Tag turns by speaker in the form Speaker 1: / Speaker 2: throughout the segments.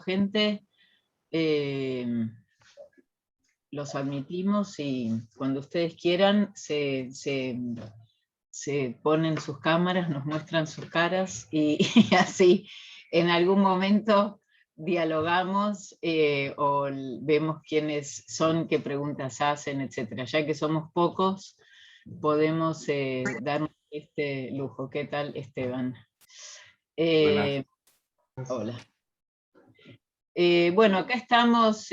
Speaker 1: gente, los admitimos y cuando ustedes quieran se ponen sus cámaras, nos muestran sus caras y así en algún momento dialogamos o vemos quiénes son, qué preguntas hacen, etc. Ya que somos pocos, podemos darnos este lujo. ¿Qué tal, Esteban? Hola. Bueno, acá estamos,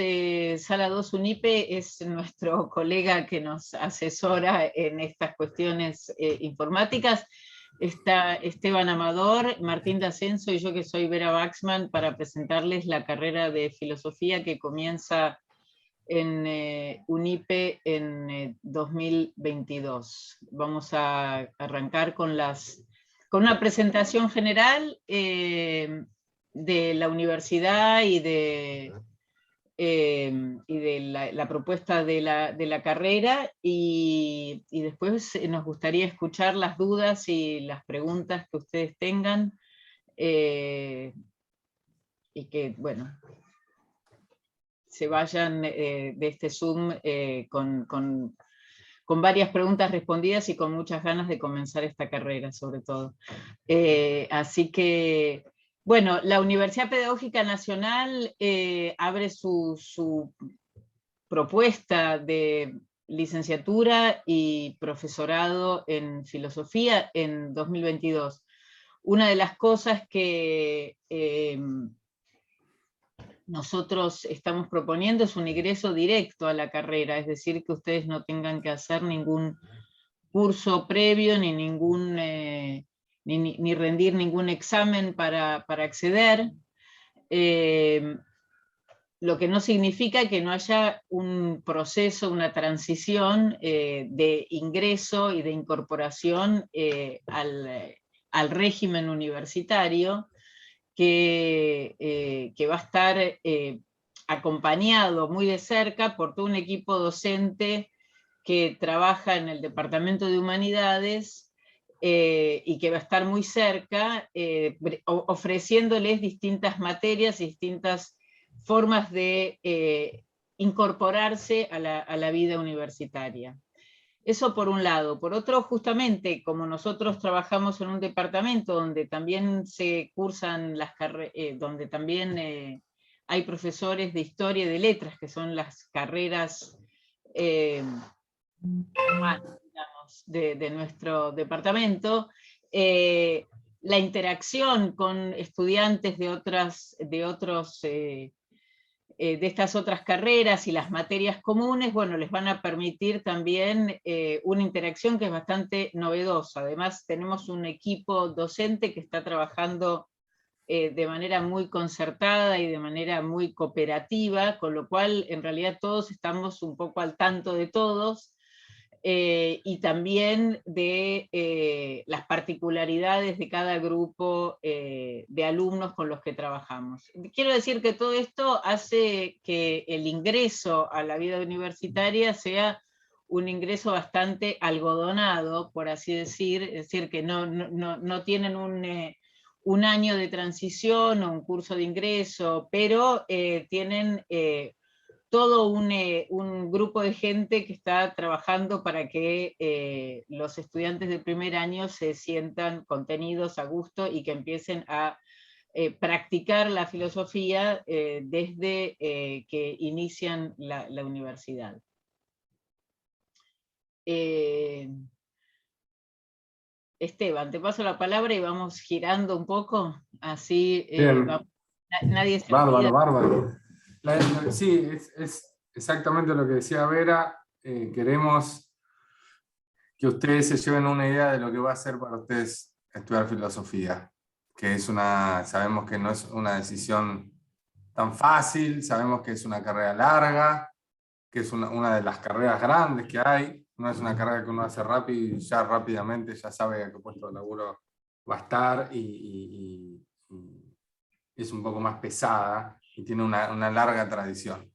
Speaker 1: Sala 2 UNIPE es nuestro colega que nos asesora en estas cuestiones informáticas. Está Esteban Amador, Martín D'Ascenso y yo que soy Vera Waxman para presentarles la carrera de filosofía que comienza en UNIPE en 2022. Vamos a arrancar con una presentación general de la universidad y de la propuesta de la carrera, y después nos gustaría escuchar las dudas y las preguntas que ustedes tengan, y que, bueno, se vayan de este Zoom con varias preguntas respondidas y con muchas ganas de comenzar esta carrera, sobre todo. Así que, bueno, la Universidad Pedagógica Nacional abre su propuesta de licenciatura y profesorado en filosofía en 2022. Una de las cosas que nosotros estamos proponiendo es un ingreso directo a la carrera, es decir, que ustedes no tengan que hacer ningún curso previo, ni rendir ningún examen para acceder, lo que no significa que no haya un proceso, una transición de ingreso y de incorporación al régimen universitario, que va a estar acompañado muy de cerca por todo un equipo docente que trabaja en el Departamento de Humanidades y que va a estar muy cerca, ofreciéndoles distintas materias y distintas formas de incorporarse a la vida universitaria. Eso por un lado. Por otro, justamente, como nosotros trabajamos en un departamento donde también se cursan las carreras, donde también hay profesores de historia y de letras, que son las carreras digamos, de nuestro departamento, la interacción con estudiantes de estas otras carreras y las materias comunes, bueno, les van a permitir también una interacción que es bastante novedosa. Además, tenemos un equipo docente que está trabajando de manera muy concertada y de manera muy cooperativa, con lo cual en realidad todos estamos un poco al tanto de todos, y también de las particularidades de cada grupo de alumnos con los que trabajamos. Quiero decir que todo esto hace que el ingreso a la vida universitaria sea un ingreso bastante algodonado, por así decir, es decir, que no tienen un año de transición o un curso de ingreso, pero tienen todo un grupo de gente que está trabajando para que los estudiantes de primer año se sientan contenidos a gusto y que empiecen a practicar la filosofía desde que inician la universidad. Esteban, te paso la palabra y vamos girando un poco, así nadie se olvida.
Speaker 2: Bárbaro. Sí, es exactamente lo que decía Vera. Queremos que ustedes se lleven una idea de lo que va a ser para ustedes estudiar filosofía, que sabemos que no es una decisión tan fácil, sabemos que es una carrera larga, que es una de las carreras grandes que hay, no es una carrera que uno hace rápido y ya rápidamente ya sabe a qué puesto de laburo va a estar, y es un poco más pesada y tiene una larga tradición.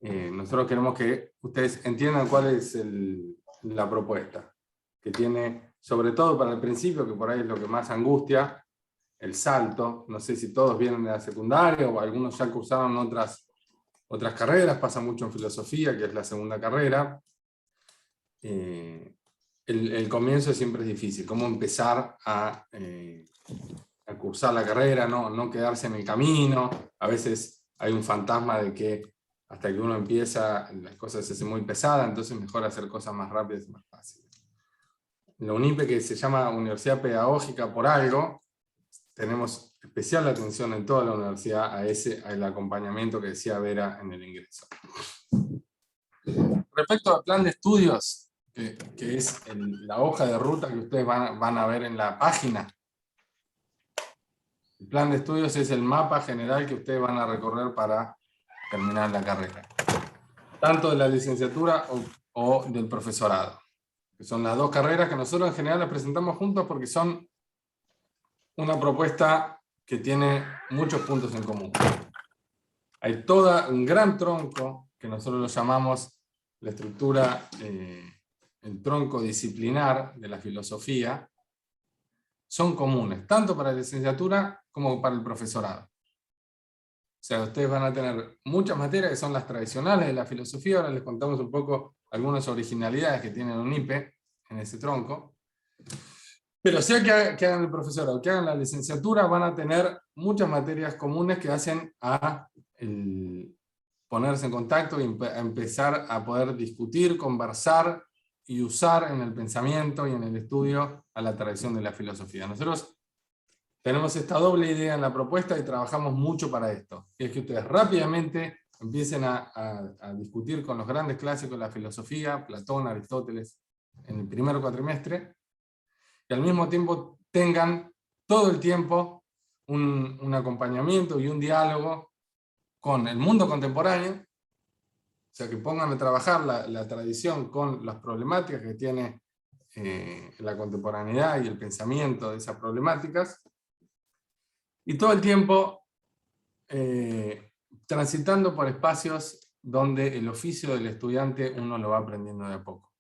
Speaker 2: Nosotros queremos que ustedes entiendan cuál es la propuesta, que tiene, sobre todo para el principio, que por ahí es lo que más angustia, el salto. No sé si todos vienen de la secundaria o algunos ya cursaron otras carreras, pasa mucho en filosofía, que es la segunda carrera. El comienzo siempre es difícil, cómo empezar a cursar la carrera, no quedarse en el camino. A veces hay un fantasma de que hasta que uno empieza las cosas se hacen muy pesadas, entonces mejor hacer cosas más rápidas y más fáciles. La UNIPE, que se llama Universidad Pedagógica por algo, tenemos especial atención en toda la universidad al acompañamiento que decía Vera en el ingreso. Respecto al plan de estudios, que es la hoja de ruta que ustedes van a ver en la página, el plan de estudios es el mapa general que ustedes van a recorrer para terminar la carrera, tanto de la licenciatura o del profesorado, que son las dos carreras que nosotros en general las presentamos juntos porque son una propuesta que tiene muchos puntos en común. Hay todo un gran tronco, que nosotros lo llamamos la estructura, el tronco disciplinar de la filosofía, son comunes, tanto para la licenciatura como para el profesorado. O sea, ustedes van a tener muchas materias que son las tradicionales de la filosofía. Ahora les contamos un poco algunas originalidades que tiene UNIPE en ese tronco. Pero sea que hagan el profesorado o que hagan la licenciatura, van a tener muchas materias comunes que hacen a ponerse en contacto y a empezar a poder discutir, conversar y usar en el pensamiento y en el estudio a la tradición de la filosofía. Nosotros tenemos esta doble idea en la propuesta y trabajamos mucho para esto. Y es que ustedes rápidamente empiecen a discutir con los grandes clásicos de la filosofía, Platón, Aristóteles, en el primer cuatrimestre, y al mismo tiempo tengan todo el tiempo un acompañamiento y un diálogo con el mundo contemporáneo, o sea, que pongan a trabajar la tradición con las problemáticas que tiene la contemporaneidad y el pensamiento de esas problemáticas, y todo el tiempo transitando por espacios donde el oficio del estudiante uno lo va aprendiendo de a poco.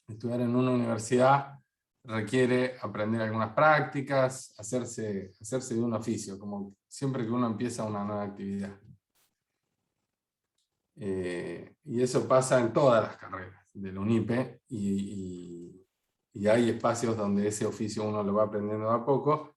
Speaker 2: Estudiar en una universidad requiere aprender algunas prácticas, hacerse de un oficio, como siempre que uno empieza una nueva actividad. Y eso pasa en todas las carreras del UNIPE, y hay espacios donde ese oficio uno lo va aprendiendo de a poco.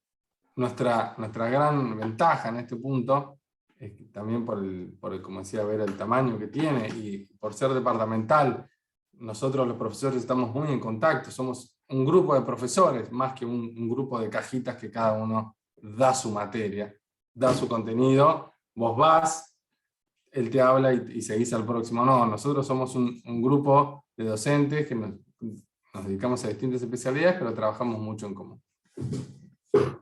Speaker 2: Nuestra gran ventaja en este punto es que también por el, como decía Vera, el tamaño que tiene, y por ser departamental, nosotros los profesores estamos muy en contacto, somos un grupo de profesores, más que un grupo de cajitas que cada uno da su materia, da su contenido, vos vas, él te habla y seguís al próximo. No, nosotros somos un grupo de docentes que nos dedicamos a distintas especialidades, pero trabajamos mucho en común.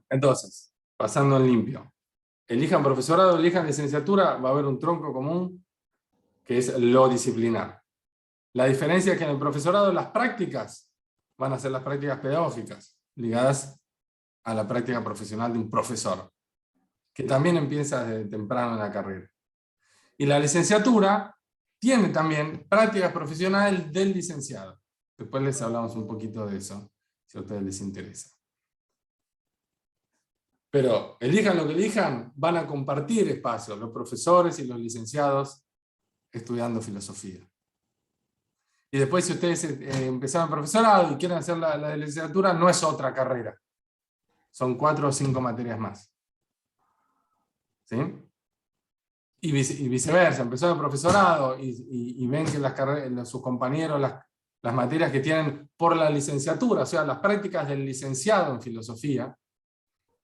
Speaker 2: Entonces, pasando en limpio, elijan profesorado, elijan licenciatura, va a haber un tronco común que es lo disciplinar. La diferencia es que en el profesorado las prácticas van a ser las prácticas pedagógicas, ligadas a la práctica profesional de un profesor, que también empieza desde temprano en la carrera. Y la licenciatura tiene también prácticas profesionales del licenciado. Después les hablamos un poquito de eso, si a ustedes les interesa. Pero elijan lo que elijan, van a compartir espacios, los profesores y los licenciados, estudiando filosofía. Y después, si ustedes empezaron profesorado y quieren hacer la licenciatura, no es otra carrera. Son 4 o 5 materias más. ¿Sí? Y viceversa, empezaron profesorado y ven que sus compañeros, las materias que tienen por la licenciatura, o sea, las prácticas del licenciado en filosofía,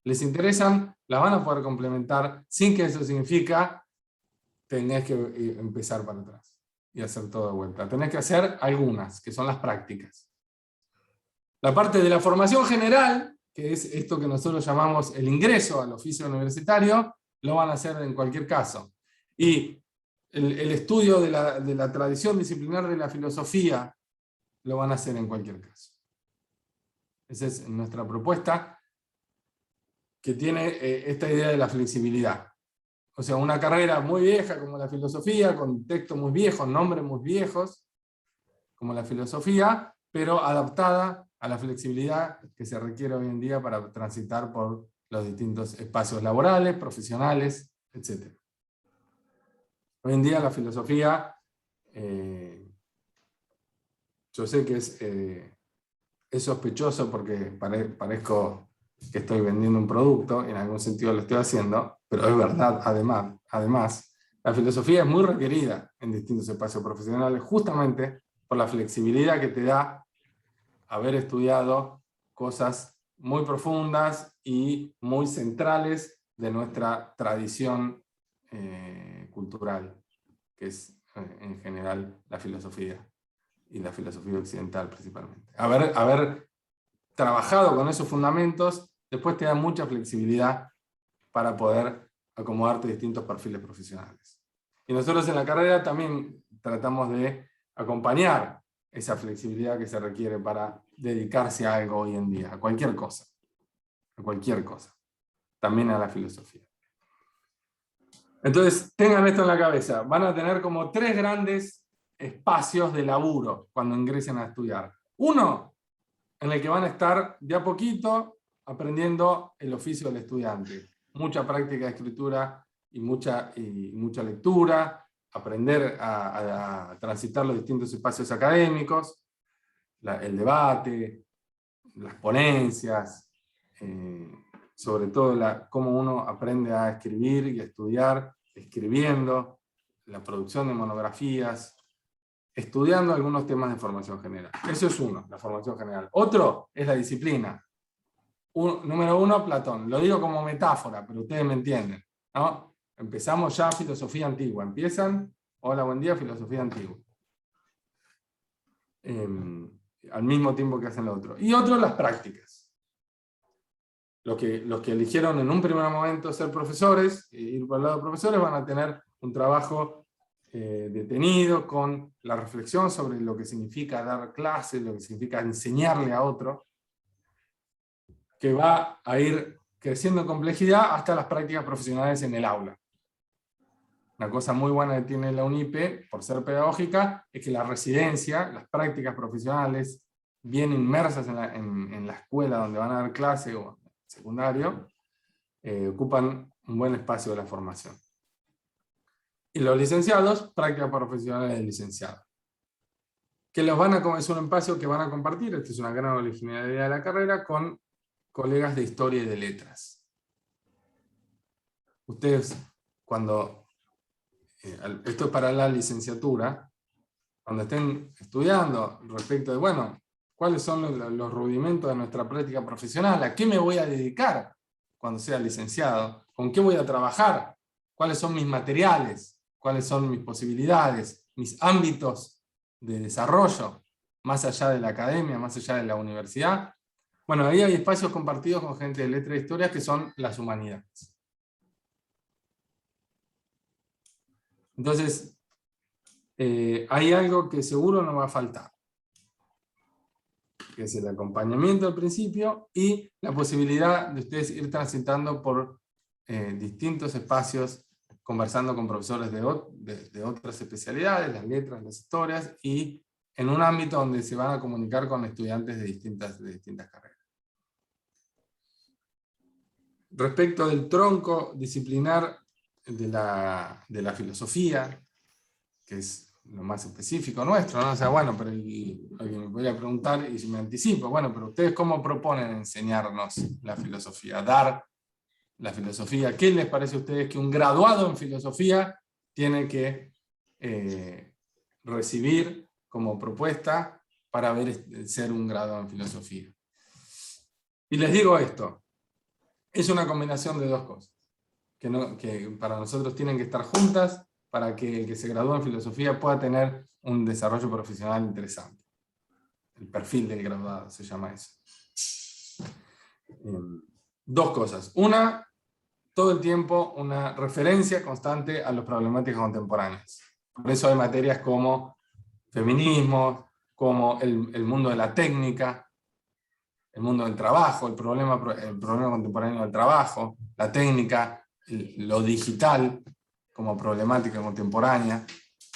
Speaker 2: les interesan, las van a poder complementar sin que eso significa tenés que empezar para atrás y hacer todo de vuelta. Tenés que hacer algunas, que son las prácticas. La parte de la formación general, que es esto que nosotros llamamos el ingreso al oficio universitario, lo van a hacer en cualquier caso. Y el estudio de la tradición disciplinar de la filosofía lo van a hacer en cualquier caso. Esa es nuestra propuesta, que tiene esta idea de la flexibilidad. O sea, una carrera muy vieja como la filosofía, con textos muy viejos, nombres muy viejos, como la filosofía, pero adaptada a la flexibilidad que se requiere hoy en día para transitar por los distintos espacios laborales, profesionales, etc. Hoy en día la filosofía, yo sé que es sospechoso porque parezco que estoy vendiendo un producto, en algún sentido lo estoy haciendo, pero es verdad, además, la filosofía es muy requerida en distintos espacios profesionales, justamente por la flexibilidad que te da haber estudiado cosas muy profundas y muy centrales de nuestra tradición cultural, que es en general la filosofía, y la filosofía occidental principalmente. Haber trabajado con esos fundamentos después te da mucha flexibilidad para poder acomodarte a distintos perfiles profesionales. Y nosotros en la carrera también tratamos de acompañar esa flexibilidad que se requiere para dedicarse a algo hoy en día, a cualquier cosa, también a la filosofía. Entonces, tengan esto en la cabeza, van a tener como 3 grandes espacios de laburo cuando ingresen a estudiar. Uno, en el que van a estar de a poquito aprendiendo el oficio del estudiante. Mucha práctica de escritura y mucha lectura, aprender a transitar los distintos espacios académicos, el debate, las ponencias, sobre todo cómo uno aprende a escribir y a estudiar, escribiendo, la producción de monografías, estudiando algunos temas de formación general. Eso es uno, la formación general. Otro es la disciplina. Número 1, Platón. Lo digo como metáfora, pero ustedes me entienden, ¿no? Empezamos ya filosofía antigua. Empiezan, hola, buen día, filosofía antigua. Al mismo tiempo que hacen lo otro. Y otro, las prácticas. Los que eligieron en un primer momento ser profesores, ir por el lado de profesores, van a tener un trabajo detenido con la reflexión sobre lo que significa dar clases, lo que significa enseñarle a otro, que va a ir creciendo en complejidad hasta las prácticas profesionales en el aula. Una cosa muy buena que tiene la UNIPE, por ser pedagógica, es que la residencia, las prácticas profesionales, bien inmersas en la escuela donde van a dar clase o secundario, ocupan un buen espacio de la formación. Y los licenciados, prácticas profesionales de licenciado. Que es un espacio que van a compartir, esta es una gran originalidad de la carrera, con colegas de historia y de letras. Ustedes, esto es para la licenciatura, cuando estén estudiando respecto de, bueno, cuáles son los rudimentos de nuestra práctica profesional, a qué me voy a dedicar cuando sea licenciado, con qué voy a trabajar, cuáles son mis materiales, cuáles son mis posibilidades, mis ámbitos de desarrollo, más allá de la academia, más allá de la universidad. Bueno, ahí hay espacios compartidos con gente de letras e historias que son las humanidades. Entonces, hay algo que seguro no va a faltar, que es el acompañamiento al principio y la posibilidad de ustedes ir transitando por distintos espacios, conversando con profesores de otras especialidades, las letras, las historias, y en un ámbito donde se van a comunicar con estudiantes de distintas carreras. Respecto del tronco disciplinar de la filosofía, que es lo más específico nuestro, ¿no? O sea, bueno, pero alguien me podría preguntar, y si me anticipo, bueno, pero ustedes ¿cómo proponen enseñarnos la filosofía? Dar la filosofía. ¿Qué les parece a ustedes que un graduado en filosofía tiene que recibir como propuesta para ser un graduado en filosofía? Y les digo esto, es una combinación de 2 cosas, que para nosotros tienen que estar juntas para que el que se gradúa en filosofía pueda tener un desarrollo profesional interesante. El perfil del graduado se llama eso. 2 cosas. Una, todo el tiempo una referencia constante a las problemáticas contemporáneas. Por eso hay materias como feminismo, como el mundo de la técnica, el mundo del trabajo, el problema contemporáneo del trabajo, la técnica, lo digital como problemática contemporánea.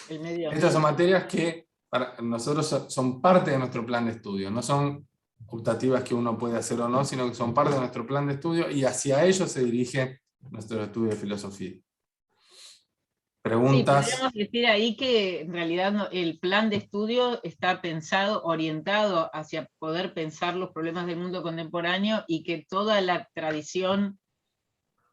Speaker 1: El medio ambiente.
Speaker 2: Estas son materias que para nosotros son parte de nuestro plan de estudio, no son optativas que uno puede hacer o no, sino que son parte de nuestro plan de estudio y hacia ellos se dirige nuestro estudio de filosofía.
Speaker 1: Sí,
Speaker 2: Preguntas.
Speaker 1: podríamos decir ahí que en realidad el plan de estudio está pensado, orientado hacia poder pensar los problemas del mundo contemporáneo, y que toda la tradición,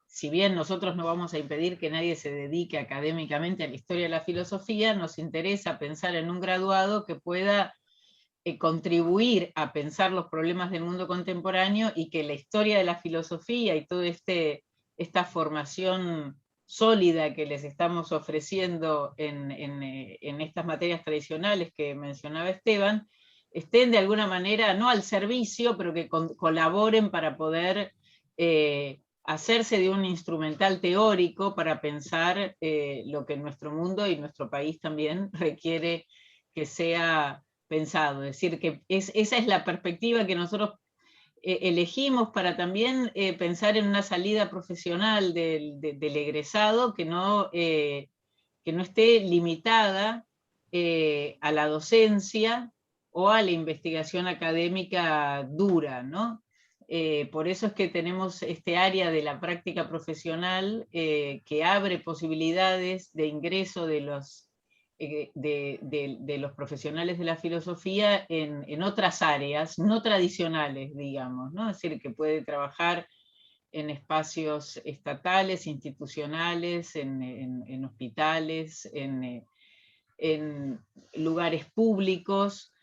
Speaker 1: si bien nosotros no vamos a impedir que nadie se dedique académicamente a la historia de la filosofía, nos interesa pensar en un graduado que pueda contribuir a pensar los problemas del mundo contemporáneo, y que la historia de la filosofía y toda esta formación sólida que les estamos ofreciendo en estas materias tradicionales que mencionaba Esteban, estén de alguna manera, no al servicio, pero que colaboren para poder hacerse de un instrumental teórico para pensar lo que nuestro mundo y nuestro país también requiere que sea pensado. Es decir, que esa es la perspectiva que nosotros elegimos para también pensar en una salida profesional del egresado que no esté limitada a la docencia o a la investigación académica dura, ¿no? Por eso es que tenemos este área de la práctica profesional que abre posibilidades de ingreso de los profesionales de la filosofía en otras áreas no tradicionales, digamos, ¿no? Es decir, que puede trabajar en espacios estatales, institucionales, en hospitales, en lugares públicos,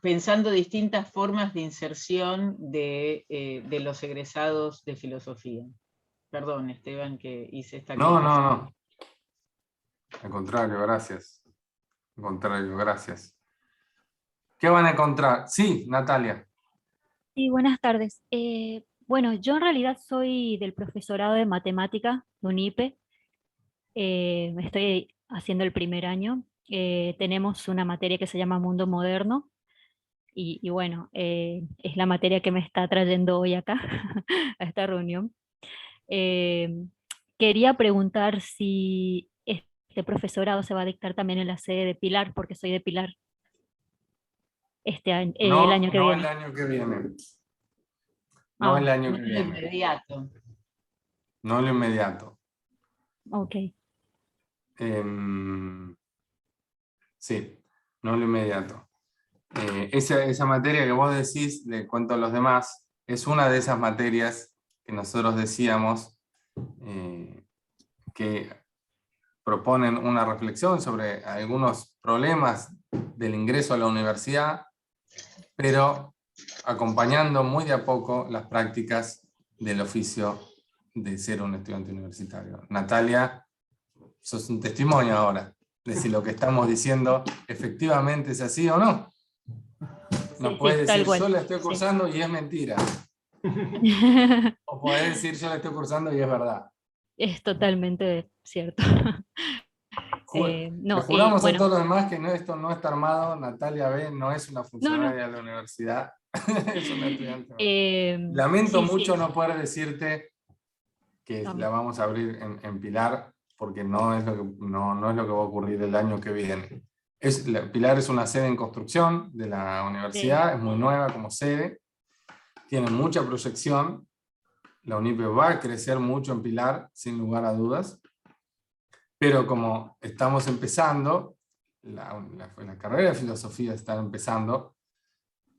Speaker 1: pensando distintas formas de inserción de los egresados de filosofía. Perdón, Esteban, que hice esta aclaración.
Speaker 2: No. Al contrario, gracias. Al contrario, gracias. ¿Qué van a encontrar? Sí, Natalia.
Speaker 3: Sí, buenas tardes. Bueno, yo en realidad soy del profesorado de matemática de UNIPE. Estoy haciendo el primer año. Tenemos una materia que se llama Mundo Moderno y bueno, es la materia que me está trayendo hoy acá, a esta reunión. Eh, Quería preguntar si este profesorado se va a dictar también en la sede de Pilar, porque soy de Pilar este año, el
Speaker 2: No,
Speaker 3: año que
Speaker 2: no el
Speaker 3: viene.
Speaker 2: año que viene. No el
Speaker 3: Ah,
Speaker 2: año
Speaker 1: No
Speaker 2: que
Speaker 1: de
Speaker 2: viene.
Speaker 1: inmediato.
Speaker 2: No lo inmediato.
Speaker 3: ok.
Speaker 2: Sí, no lo inmediato. Esa materia que vos decís, le cuento a los demás, es una de esas materias que nosotros decíamos que proponen una reflexión sobre algunos problemas del ingreso a la universidad, pero acompañando muy de a poco las prácticas del oficio de ser un estudiante universitario. Natalia, sos un testimonio ahora de si lo que estamos diciendo efectivamente es así o no. No
Speaker 3: Sí,
Speaker 2: puedes
Speaker 3: sí, tal
Speaker 2: decir
Speaker 3: cual.
Speaker 2: yo la estoy
Speaker 3: Sí.
Speaker 2: cursando y es mentira. O podés decir yo la estoy cursando y es verdad.
Speaker 3: Es totalmente cierto.
Speaker 2: Le
Speaker 3: No, y
Speaker 2: juramos a
Speaker 3: bueno,
Speaker 2: todos los demás que esto no está armado. Natalia B. no es una
Speaker 3: no, no.
Speaker 2: funcionaria de la universidad, es una estudiante.
Speaker 3: eh,
Speaker 2: Lamento
Speaker 3: sí,
Speaker 2: mucho
Speaker 3: sí.
Speaker 2: no poder decirte que la
Speaker 3: No,
Speaker 2: vamos a abrir en Pilar, porque no es lo que va a ocurrir el año que viene. Pilar es una sede en construcción de la
Speaker 3: sí,
Speaker 2: universidad, es muy nueva como sede, tiene mucha proyección. La UNIPE va a crecer mucho en Pilar, sin lugar a dudas, pero como estamos empezando, la carrera de filosofía está empezando,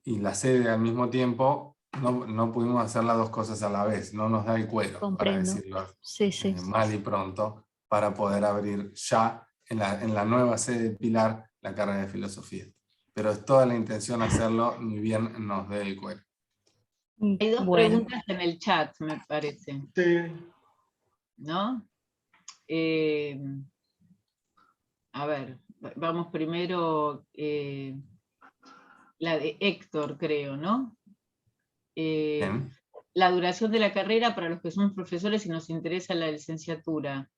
Speaker 2: y la sede al mismo tiempo, no pudimos hacer las dos cosas a la vez, no nos da el cuero, para
Speaker 3: comprendo.
Speaker 2: decirlo
Speaker 3: Sí, sí.
Speaker 2: mal y pronto, para poder abrir ya en la nueva sede de Pilar la carrera de filosofía. Pero es toda la intención hacerlo, ni bien nos dé el cuero.
Speaker 1: Hay dos
Speaker 3: Bueno,
Speaker 1: preguntas en el chat, me parece.
Speaker 2: Sí.
Speaker 1: ¿No? A ver, vamos primero, la de Héctor, creo, ¿no?
Speaker 2: Bien.
Speaker 1: La duración de la carrera para los que somos profesores y nos interesa la licenciatura.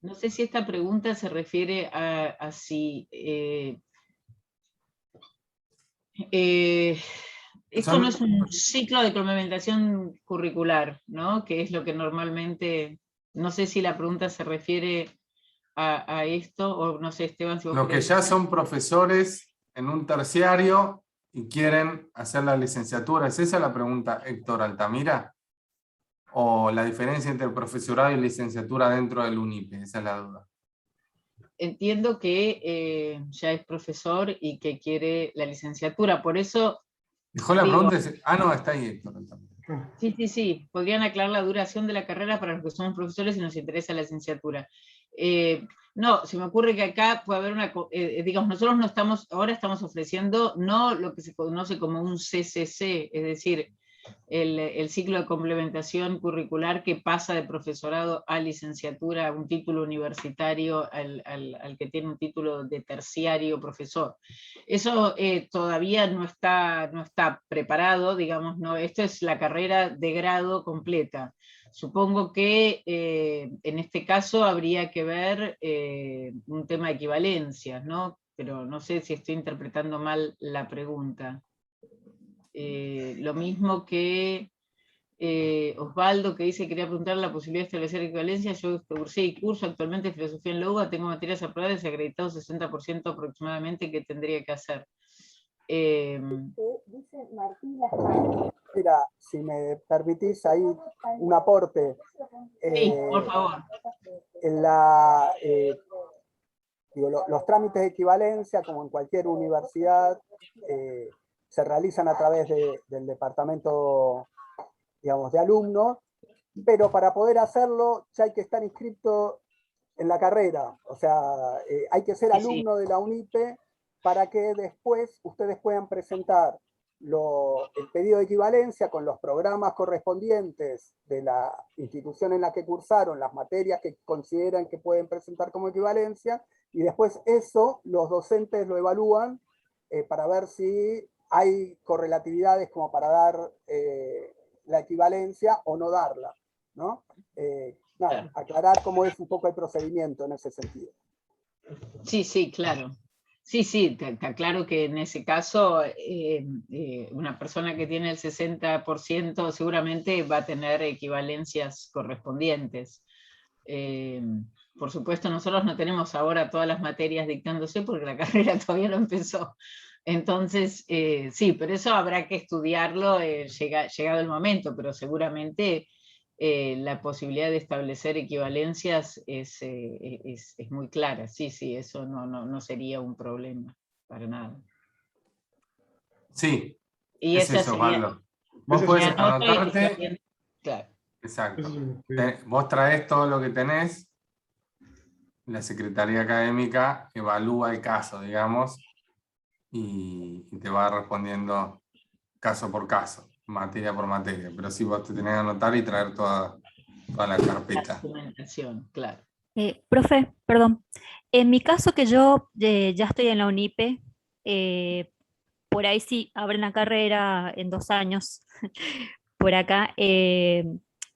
Speaker 1: No sé si esta pregunta se refiere a si esto no es un ciclo de complementación curricular, ¿no? Que es lo que normalmente, no sé si la pregunta se refiere a esto, o no sé, Esteban, si vos
Speaker 2: Los que
Speaker 1: querés
Speaker 2: ya
Speaker 1: decir.
Speaker 2: son profesores en un terciario y quieren hacer la licenciatura? ¿Es esa la pregunta, Héctor Altamira? ¿O la diferencia entre profesorado y licenciatura dentro del UNIPE? Esa es la duda.
Speaker 1: Entiendo que ya es profesor y que quiere la licenciatura, por eso...
Speaker 2: Dejó la
Speaker 1: digo,
Speaker 2: pregunta. Ah, no, está ahí, Héctor Altamira.
Speaker 1: Sí. Podrían aclarar la duración de la carrera para los que somos profesores y nos interesa la licenciatura. No, se me ocurre que acá puede haber una... digamos, nosotros no estamos, ahora estamos ofreciendo no lo que se conoce como un CCC, es decir, el ciclo de complementación curricular que pasa de profesorado a licenciatura, a un título universitario, al que tiene un título de terciario profesor. Eso todavía no está preparado, digamos, no, esto es la carrera de grado completa. Supongo que en este caso habría que ver un tema de equivalencias, ¿no? Pero no sé si estoy interpretando mal la pregunta. Lo mismo que Osvaldo, que dice, quería preguntar la posibilidad de establecer equivalencias. Yo cursé y curso actualmente filosofía en la UBA, tengo materias aprobadas y acreditados 60% aproximadamente que tendría que hacer.
Speaker 4: Dice Martín Lascano. Mira, si me permitís ahí un aporte.
Speaker 1: Sí, por favor.
Speaker 4: Los trámites de equivalencia, como en cualquier universidad, se realizan a través del departamento, digamos, de alumnos, pero para poder hacerlo ya hay que estar inscrito en la carrera, o sea, hay que ser alumno de la UNIPE para que después ustedes puedan presentar el pedido de equivalencia con los programas correspondientes de la institución en la que cursaron, las materias que consideran que pueden presentar como equivalencia, y después eso los docentes lo evalúan para ver si hay correlatividades como para dar la equivalencia o no darla, ¿no? Nada, aclarar cómo es un poco el procedimiento en ese sentido.
Speaker 1: Sí, claro. Sí, está claro que en ese caso una persona que tiene el 60% seguramente va a tener equivalencias correspondientes. Por supuesto, nosotros no tenemos ahora todas las materias dictándose porque la carrera todavía no empezó. Entonces, sí, pero eso habrá que estudiarlo llegado el momento, pero seguramente la posibilidad de establecer equivalencias es muy clara. Sí, eso no sería un problema, para nada.
Speaker 2: Sí,
Speaker 1: Y
Speaker 2: es
Speaker 1: esa
Speaker 2: eso,
Speaker 1: sería...
Speaker 2: Osvaldo. Vos podés anotarte.
Speaker 1: Claro.
Speaker 2: Exacto. Vos traés todo lo que tenés, la Secretaría Académica evalúa el caso, digamos, y te va respondiendo caso por caso, materia por materia. Pero sí, vos te tenés que anotar y traer toda la carpeta.
Speaker 1: La documentación, claro.
Speaker 3: Profe, perdón. En mi caso que yo ya estoy en la UNIPE, por ahí sí abren la carrera en 2 años, por acá.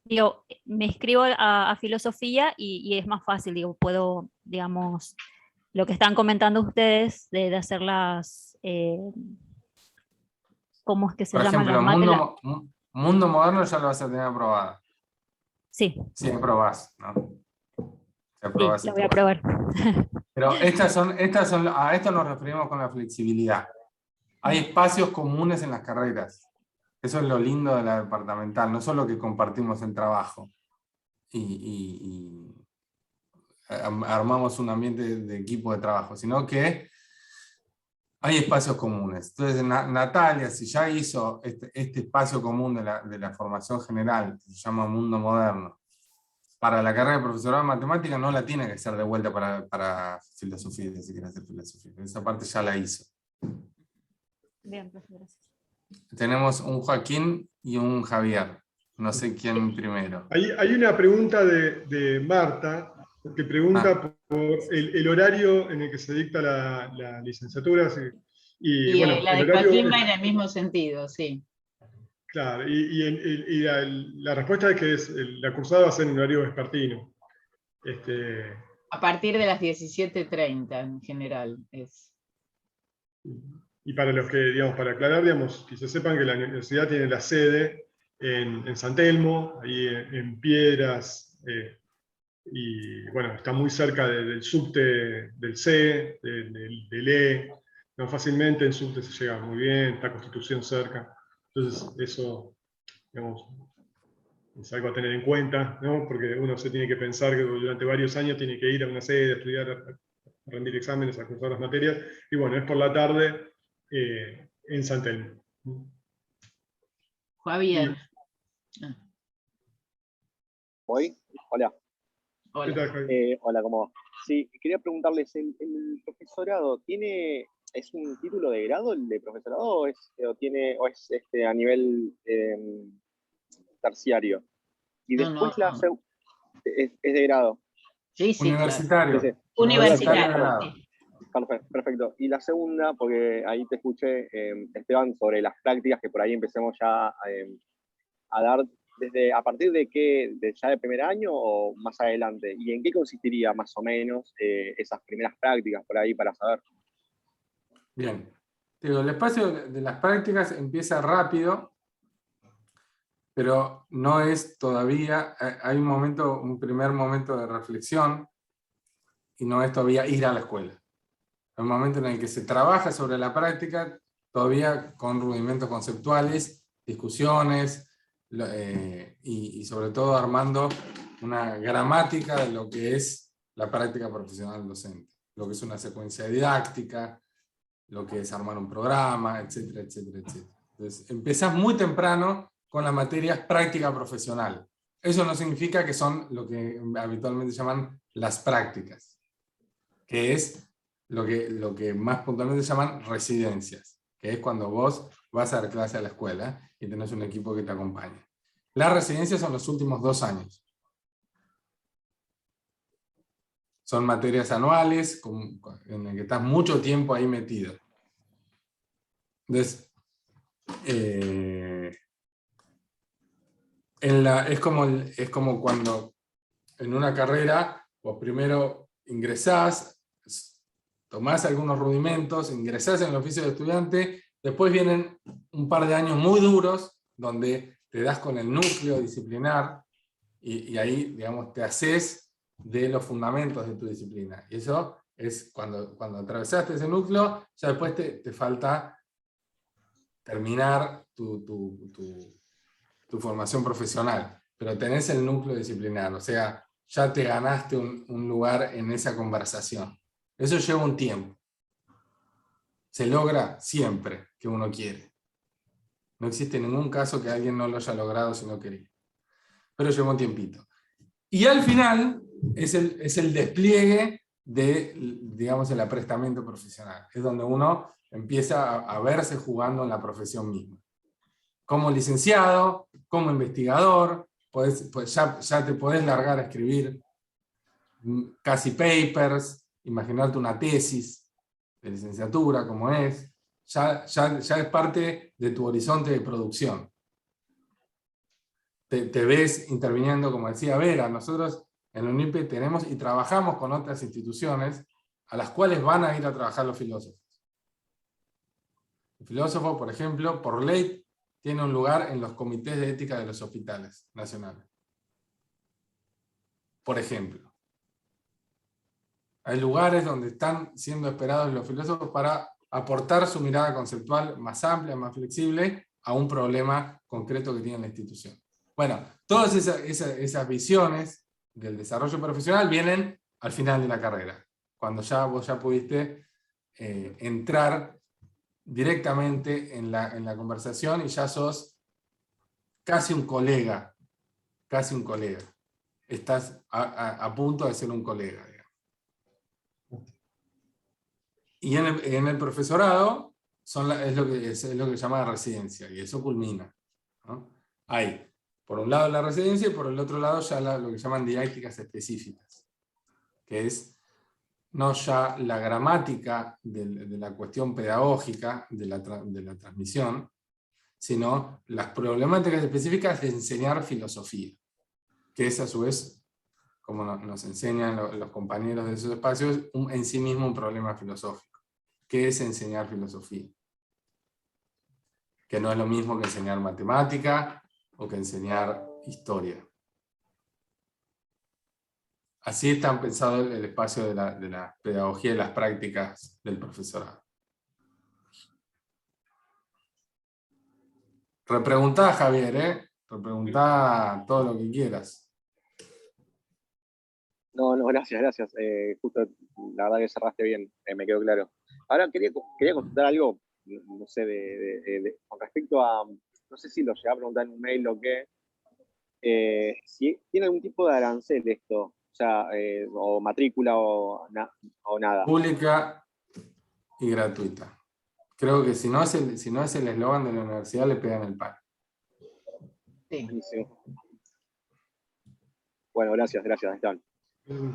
Speaker 3: Digo, me inscribo a filosofía y es más fácil, digo, puedo, digamos, lo que están comentando ustedes de hacer las, ¿cómo es que se
Speaker 2: Por
Speaker 3: llaman
Speaker 2: ejemplo,
Speaker 3: las
Speaker 2: Mundo Moderno ya lo vas a tener aprobada.
Speaker 3: Sí.
Speaker 2: Si aprobás, ¿no? Si aprobás,
Speaker 3: Sí, lo voy a probar.
Speaker 2: Pero a esto nos referimos con la flexibilidad. Hay espacios comunes en las carreras. Eso es lo lindo de la departamental, no solo que compartimos el trabajo y armamos un ambiente de equipo de trabajo, sino que hay espacios comunes. Entonces, Natalia, si ya hizo este espacio común de la formación general, que se llama Mundo Moderno, para la carrera de profesorado de matemáticas no la tiene que hacer de vuelta para filosofía, si quiere hacer filosofía. Esa parte ya la hizo.
Speaker 3: Bien, profesor, gracias.
Speaker 2: Tenemos un Joaquín y un Javier. No sé quién primero.
Speaker 5: Hay una pregunta de Marta, que pregunta por el horario en el que se dicta la licenciatura.
Speaker 1: Y
Speaker 5: bueno,
Speaker 1: la de Joaquín va en el mismo sentido, sí.
Speaker 5: Claro, y la respuesta es que la cursada va a ser en horario vespertino.
Speaker 1: A partir de las 17:30 en general.
Speaker 5: Y para los que, digamos, para aclarar, digamos, que se sepan que la universidad tiene la sede en San Telmo, ahí en Piedras, y bueno, está muy cerca del subte del C, del E, No, fácilmente en subte se llega muy bien, está Constitución cerca. Entonces, eso, digamos, es algo a tener en cuenta, ¿no? Porque uno se tiene que pensar que durante varios años tiene que ir a una sede a estudiar, a rendir exámenes, a cursar las materias, y bueno, es por la tarde en San Telmo.
Speaker 1: Javier.
Speaker 6: ¿Hoy? Hola.
Speaker 5: ¿Qué
Speaker 1: Hola.
Speaker 5: tal, Javi?
Speaker 6: Hola, ¿cómo va? Sí, quería preguntarles, ¿el profesorado es un título de grado el de profesorado o es a nivel terciario? Y
Speaker 1: No,
Speaker 6: después
Speaker 1: no.
Speaker 6: es de grado.
Speaker 1: Sí, sí, claro.
Speaker 2: Universitario.
Speaker 6: Sí, sí.
Speaker 2: Universitario de
Speaker 1: Universitario.
Speaker 2: grado.
Speaker 1: Sí.
Speaker 6: Perfecto. Y la segunda, porque ahí te escuché, Esteban, sobre las prácticas que por ahí empecemos ya a dar a partir de ya de primer año o más adelante, y en qué consistiría más o menos esas primeras prácticas por ahí para saber.
Speaker 2: Bien. Digo, el espacio de las prácticas empieza rápido, pero no es todavía, hay un primer momento de reflexión, y no es todavía ir a la escuela. Hay un momento en el que se trabaja sobre la práctica, todavía con rudimentos conceptuales, discusiones, y sobre todo armando una gramática de lo que es la práctica profesional docente, lo que es una secuencia didáctica, lo que es armar un programa, etcétera, etcétera, etcétera. Entonces, empezás muy temprano con las materias práctica profesional. Eso no significa que son lo que habitualmente llaman las prácticas, que es lo que más puntualmente llaman residencias, que es cuando vos vas a dar clase a la escuela y tenés un equipo que te acompaña. Las residencias son los últimos 2 años. Son materias anuales en las que estás mucho tiempo ahí metido. Entonces, es como cuando en una carrera vos primero ingresás, tomás algunos rudimentos, ingresás en el oficio de estudiante, después vienen un par de años muy duros donde te das con el núcleo disciplinar y ahí, digamos, te haces de los fundamentos de tu disciplina. Y eso es cuando atravesaste ese núcleo, ya después te falta terminar tu formación profesional, pero tenés el núcleo disciplinar, o sea, ya te ganaste un lugar en esa conversación. Eso lleva un tiempo. Se logra siempre que uno quiere. No existe ningún caso que alguien no lo haya logrado si no quería. Pero lleva un tiempito. Y al final es el despliegue de, digamos, el aprestamiento profesional. Es donde uno empieza a verse jugando en la profesión misma. Como licenciado, como investigador, pues ya te podés largar a escribir casi papers, imaginarte una tesis de licenciatura como es, ya es parte de tu horizonte de producción. Te ves interviniendo, como decía Vera, nosotros en la UNIPE tenemos y trabajamos con otras instituciones a las cuales van a ir a trabajar los filósofos. El filósofo, por ejemplo, por ley, tiene un lugar en los comités de ética de los hospitales nacionales. Por ejemplo. Hay lugares donde están siendo esperados los filósofos para aportar su mirada conceptual más amplia, más flexible, a un problema concreto que tiene la institución. Bueno, todas esas visiones del desarrollo profesional vienen al final de la carrera, cuando vos ya pudiste entrar directamente en la conversación y ya sos casi un colega, Estás a punto de ser un colega, digamos. Y en el profesorado es lo que se llama residencia, y eso culmina, ¿no? Hay, por un lado la residencia, y por el otro lado ya lo que llaman didácticas específicas, que es no ya la gramática de la cuestión pedagógica de la transmisión, sino las problemáticas específicas de enseñar filosofía, que es a su vez, como nos enseñan los compañeros de esos espacios, en sí mismo un problema filosófico. ¿Qué es enseñar filosofía? Que no es lo mismo que enseñar matemática o que enseñar historia. Así está pensado el espacio de la pedagogía y las prácticas del profesorado. Repreguntá, Javier, repreguntá todo lo que quieras.
Speaker 6: No, gracias. Justo, la verdad que cerraste bien, me quedó claro. Ahora quería consultar algo, no sé, con respecto a, no sé si lo llegué a preguntar en un mail o qué, si tiene algún tipo de arancel esto, o sea, o matrícula o nada.
Speaker 2: Pública y gratuita. Creo que si no es el eslogan de la universidad, le pegan el palo.
Speaker 1: Sí.
Speaker 6: Buenísimo. Bueno, gracias, Esteban.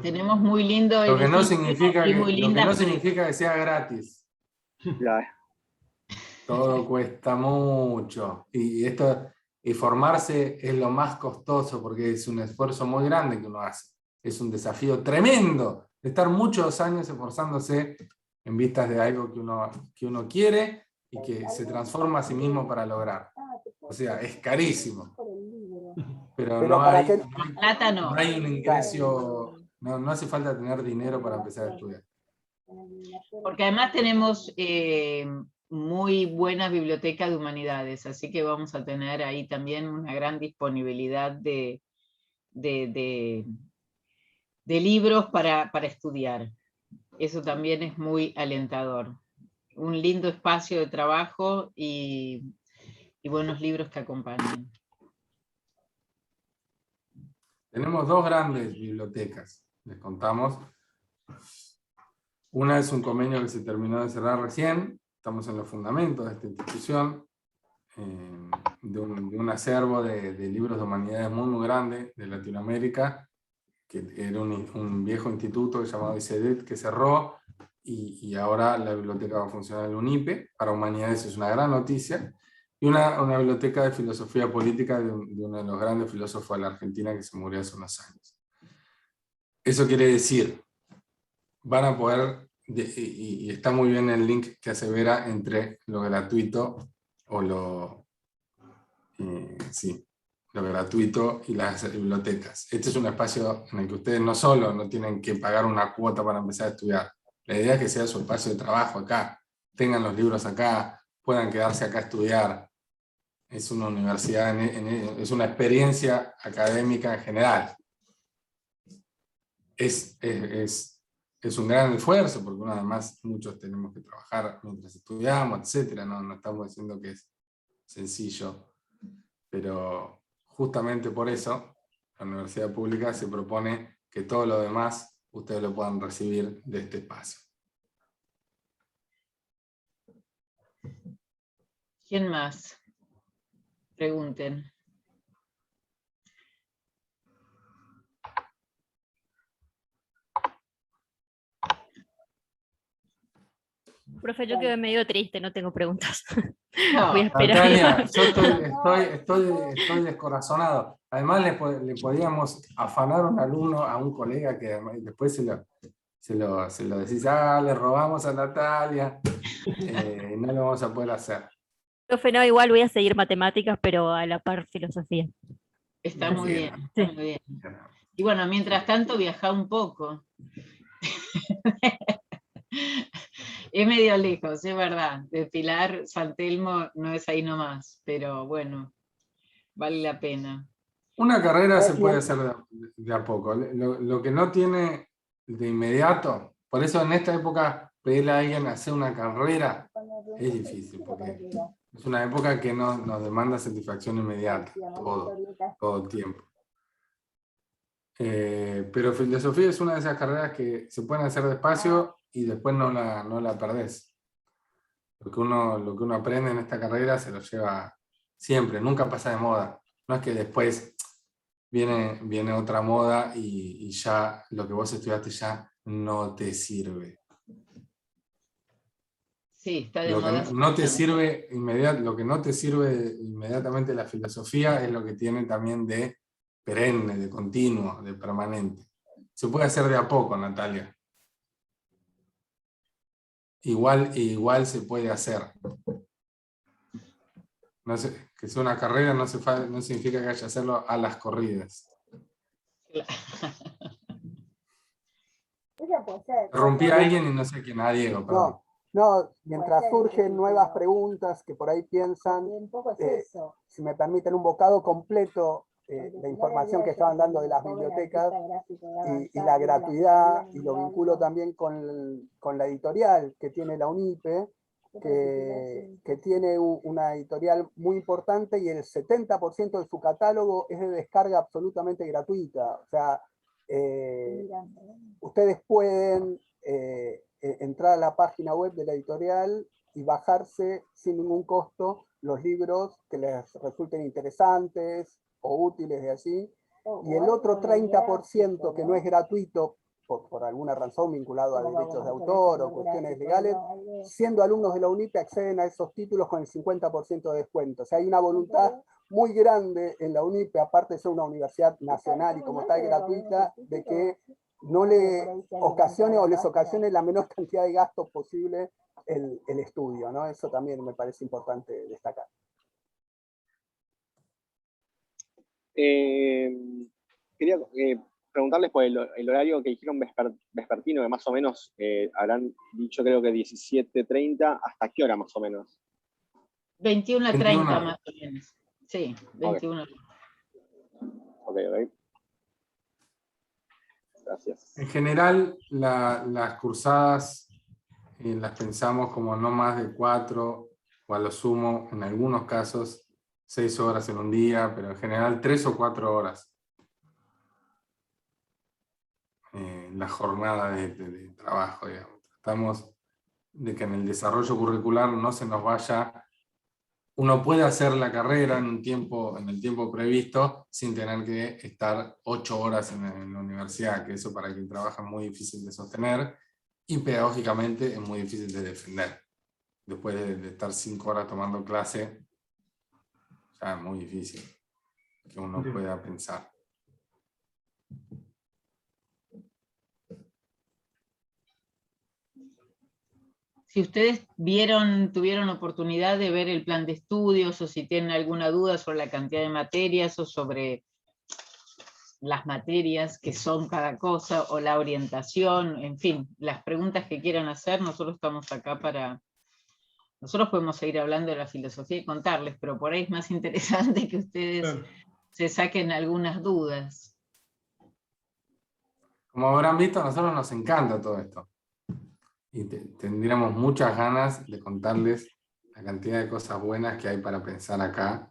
Speaker 1: Tenemos muy lindo
Speaker 2: Lo que no
Speaker 1: edificio
Speaker 2: significa
Speaker 1: y muy lindas
Speaker 2: que sea gratis.
Speaker 6: Ya,
Speaker 2: Todo cuesta mucho. Y formarse es lo más costoso porque es un esfuerzo muy grande que uno hace. Es un desafío tremendo de estar muchos años esforzándose en vistas de algo que uno quiere y que se transforma a sí mismo para lograr. O sea, es carísimo. Pero no
Speaker 4: para
Speaker 2: hay,
Speaker 4: que-
Speaker 1: plata no.
Speaker 2: no hay un ingreso, no hace falta tener dinero para empezar a estudiar.
Speaker 1: Porque además tenemos muy buena biblioteca de humanidades, así que vamos a tener ahí también una gran disponibilidad de libros para estudiar. Eso también es muy alentador. Un lindo espacio de trabajo y buenos libros que acompañen.
Speaker 2: Tenemos dos grandes bibliotecas, les contamos. Una es un convenio que se terminó de cerrar recién, estamos en los fundamentos de esta institución, de un acervo de libros de humanidades muy grande de Latinoamérica, que era un viejo instituto llamado ICEDET que cerró, y ahora la biblioteca va a funcionar en el UNIPE, para humanidades es una gran noticia, y una biblioteca de filosofía política de uno de los grandes filósofos de la Argentina que se murió hace unos años. Eso quiere decir, van a poder, y está muy bien el link que asevera entre lo gratuito o lo gratuito y las bibliotecas. Este es un espacio en el que ustedes no solo no tienen que pagar una cuota para empezar a estudiar, la idea es que sea su espacio de trabajo acá, tengan los libros acá, puedan quedarse acá a estudiar. Es una universidad, es una experiencia académica en general. Es un gran esfuerzo, porque además muchos tenemos que trabajar mientras estudiamos, etc. No estamos diciendo que es sencillo, pero justamente por eso la universidad pública se propone que todo lo demás ustedes lo puedan recibir de este espacio.
Speaker 1: ¿Quién más? Pregunten.
Speaker 3: Profe, yo quedé medio triste, no tengo preguntas.
Speaker 1: No,
Speaker 3: Voy a esperar.
Speaker 2: Natalia, yo estoy descorazonado. Además le podíamos afanar a un alumno, a un colega que después se lo decís, le robamos a Natalia, no lo vamos a poder hacer.
Speaker 3: Profe, no, igual voy a seguir matemáticas, pero a la par filosofía.
Speaker 1: está muy bien,
Speaker 3: Sí.
Speaker 1: está muy bien. Y bueno, mientras tanto viaja un poco. Es medio lejos, es verdad. De Pilar, San Telmo no es ahí nomás, pero bueno, vale la pena.
Speaker 2: Una carrera se puede hacer de a poco. Lo que no tiene de inmediato, por eso en esta época pedirle a alguien hacer una carrera es difícil, porque es una época que nos demanda satisfacción inmediata, todo el tiempo. Pero filosofía es una de esas carreras que se pueden hacer despacio y después no la perdés. Lo que uno aprende en esta carrera se lo lleva siempre, nunca pasa de moda. No es que después viene otra moda y ya lo que vos estudiaste ya no te sirve.
Speaker 1: Sí, está de
Speaker 2: Lo
Speaker 1: moda.
Speaker 2: que no te sirve lo que no te sirve inmediatamente la filosofía es lo que tiene también de perenne, de continuo, de permanente. Se puede hacer de a poco, Natalia. Igual se puede hacer. No sé, que sea una carrera no significa que haya que hacerlo a las corridas. Rompí a alguien y no sé quién, a Diego, perdón.
Speaker 4: No, mientras surgen nuevas preguntas que por ahí piensan, si me permiten un bocado completo de información que estaban dando de las bibliotecas y la gratuidad, y lo vinculo también con la editorial que tiene la UNIPE, que tiene una editorial muy importante y el 70% de su catálogo es de descarga absolutamente gratuita. O sea, ustedes pueden entrar a la página web de la editorial y bajarse sin ningún costo los libros que les resulten interesantes o útiles de allí. Y el otro 30% que no es gratuito, por alguna razón vinculado a derechos de autor o cuestiones legales, siendo alumnos de la UNIPE acceden a esos títulos con el 50% de descuento. O sea, hay una voluntad muy grande en la UNIPE, aparte de ser una universidad nacional y como tal gratuita, de que no le ocasione o les ocasione la menor cantidad de gastos posible el estudio, ¿no? Eso también me parece importante destacar.
Speaker 6: Quería preguntarles por el horario que dijeron vespertino, que más o menos habrán dicho creo que 17:30, ¿hasta qué hora más o menos?
Speaker 1: 21:30 más o menos. Sí, 21.
Speaker 6: Ok. Gracias.
Speaker 2: En general, las cursadas las pensamos como no más de 4, o a lo sumo, en algunos casos, 6 horas en un día, pero en general 3 o 4 horas. La jornada de trabajo, digamos. Tratamos de que en el desarrollo curricular no se nos vaya. Uno puede hacer la carrera en el tiempo previsto sin tener que estar 8 horas en la universidad, que eso para quien trabaja es muy difícil de sostener y pedagógicamente es muy difícil de defender. Después de estar 5 horas tomando clase, ya es muy difícil que uno pueda pensar.
Speaker 1: Si ustedes tuvieron oportunidad de ver el plan de estudios o si tienen alguna duda sobre la cantidad de materias o sobre las materias que son cada cosa o la orientación, en fin, las preguntas que quieran hacer, nosotros estamos acá para... Nosotros podemos seguir hablando de la filosofía y contarles, pero por ahí es más interesante que ustedes se saquen algunas dudas.
Speaker 2: Como habrán visto, a nosotros nos encanta todo esto. Y tendríamos muchas ganas de contarles la cantidad de cosas buenas que hay para pensar acá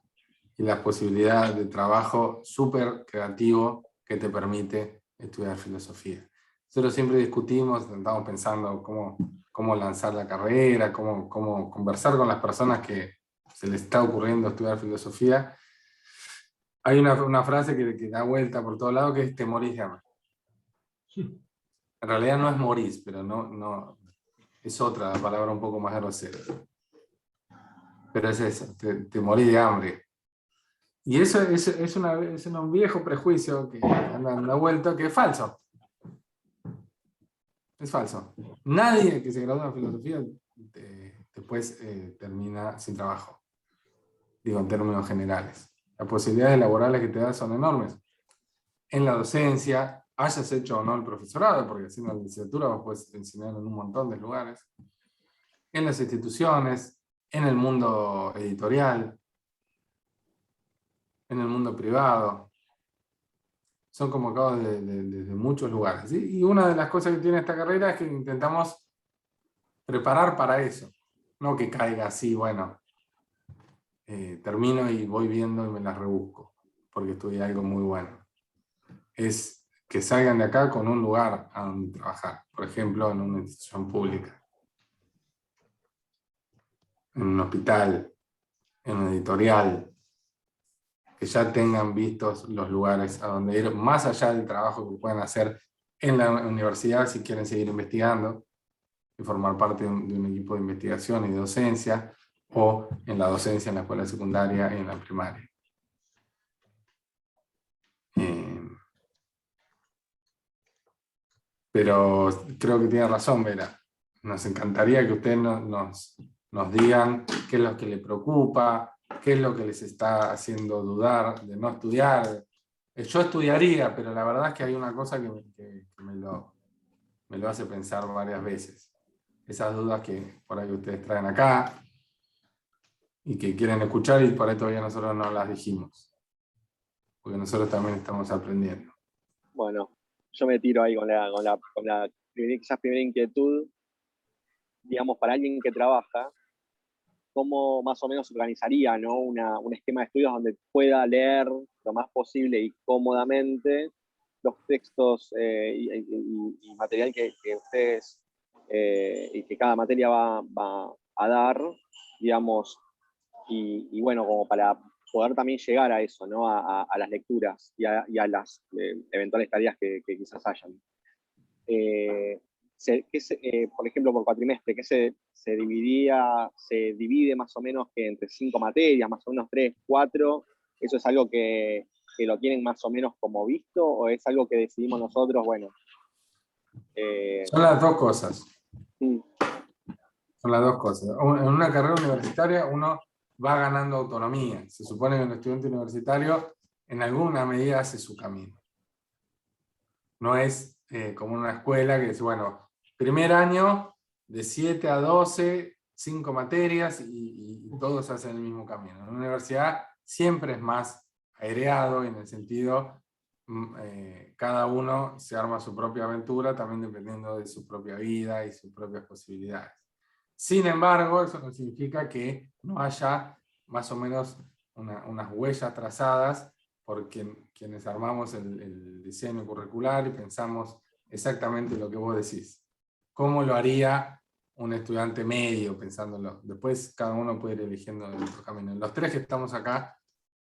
Speaker 2: y las posibilidades de trabajo súper creativo que te permite estudiar filosofía. Nosotros siempre discutimos, estamos pensando cómo lanzar la carrera, cómo conversar con las personas que se les está ocurriendo estudiar filosofía. Hay una frase que da vuelta por todos lados que es te morís de hambre. En realidad no es morís, pero no es otra palabra un poco más grosera. Pero es eso, te morís de hambre. Y eso es un viejo prejuicio que anda dando vuelta, que es falso. Es falso. Nadie que se gradúa en filosofía después termina sin trabajo. Digo, en términos generales. Las posibilidades laborales que te da son enormes. En la docencia, hayas hecho o no el profesorado, porque haciendo la licenciatura vos puedes enseñar en un montón de lugares. En las instituciones, en el mundo editorial, en el mundo privado. Son convocados desde muchos lugares. ¿Sí? Y una de las cosas que tiene esta carrera es que intentamos preparar para eso. No que caiga así, bueno, termino y voy viendo y me las rebusco, porque estudié algo muy bueno. Es que salgan de acá con un lugar a donde trabajar. Por ejemplo, en una institución pública, en un hospital, en una editorial, que ya tengan vistos los lugares a donde ir, más allá del trabajo que puedan hacer en la universidad si quieren seguir investigando y formar parte de un equipo de investigación y de docencia, o en la docencia en la escuela secundaria y en la primaria. Pero creo que tiene razón, Vera. Nos encantaría que ustedes nos digan qué es lo que les preocupa, qué es lo que les está haciendo dudar de no estudiar. Yo estudiaría, pero la verdad es que hay una cosa que me lo hace pensar varias veces. esas dudas que por ahí ustedes traen acá y que quieren escuchar y por ahí todavía nosotros no las dijimos, porque nosotros también estamos aprendiendo.
Speaker 6: Bueno, yo me tiro ahí con la primera inquietud, digamos, para alguien que trabaja, cómo más o menos organizaría, ¿no? un esquema de estudios donde pueda leer lo más posible y cómodamente los textos y material que ustedes y que cada materia va a dar, digamos, y bueno, como para poder también llegar a eso, ¿no? A las lecturas y a las eventuales tareas que quizás hayan. Por ejemplo, por cuatrimestre, ¿qué se divide más o menos que entre 5 materias, más o menos 3, 4? ¿Eso es algo que lo tienen más o menos como visto o es algo que decidimos nosotros? Bueno.
Speaker 2: Son las dos cosas.
Speaker 6: Sí.
Speaker 2: Son las dos cosas. En una carrera universitaria uno va ganando autonomía. Se supone que un estudiante universitario en alguna medida hace su camino. No es como una escuela que dice, bueno, primer año de 7 a 12, 5 materias y todos hacen el mismo camino. En la universidad siempre es más aireado en el sentido, cada uno se arma su propia aventura, también dependiendo de su propia vida y sus propias posibilidades. Sin embargo, eso no significa que no haya más o menos unas huellas trazadas por quienes armamos el diseño curricular y pensamos exactamente lo que vos decís. ¿Cómo lo haría un estudiante medio pensándolo? Después cada uno puede ir eligiendo otro camino. Los tres que estamos acá,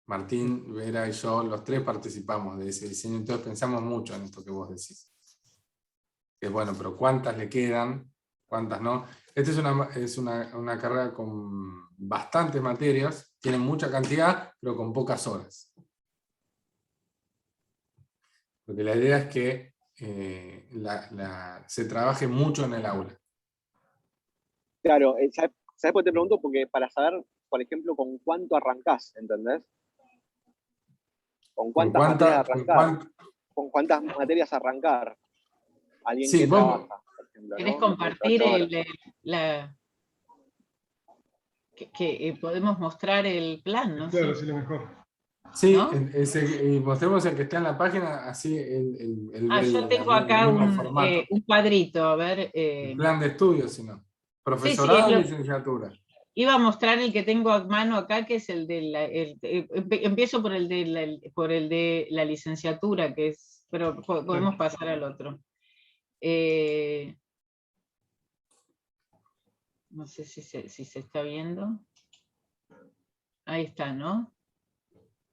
Speaker 2: Martín, Vera y yo, los tres participamos de ese diseño, entonces pensamos mucho en esto que vos decís. Que bueno, pero ¿cuántas le quedan? ¿Cuántas no? Esta es una carrera con bastantes materias, tiene mucha cantidad, pero con pocas horas. Porque la idea es que se trabaje mucho en el aula.
Speaker 6: Claro, ¿sabes por qué te pregunto? Porque para saber, por ejemplo, con cuánto arrancás, ¿entendés? ¿Con cuántas materias arrancar? ¿Con cuántas materias arrancar? Alguien que trabaja, por ejemplo,
Speaker 1: ¿Querés
Speaker 6: ¿no?
Speaker 1: compartir que podemos mostrar el plan? ¿No?
Speaker 5: Claro, sí, lo mejor.
Speaker 2: Sí,
Speaker 1: ¿no?
Speaker 2: y mostremos el que está en la página, así
Speaker 1: yo tengo acá un cuadrito, a ver.
Speaker 2: El plan de estudio, si no.
Speaker 1: sí,
Speaker 2: Profesorado y licenciatura.
Speaker 1: Iba a mostrar el que tengo a mano acá, que es el de empiezo por el de la licenciatura, que es, pero podemos pasar al otro. No sé si se está viendo. Ahí está, ¿no?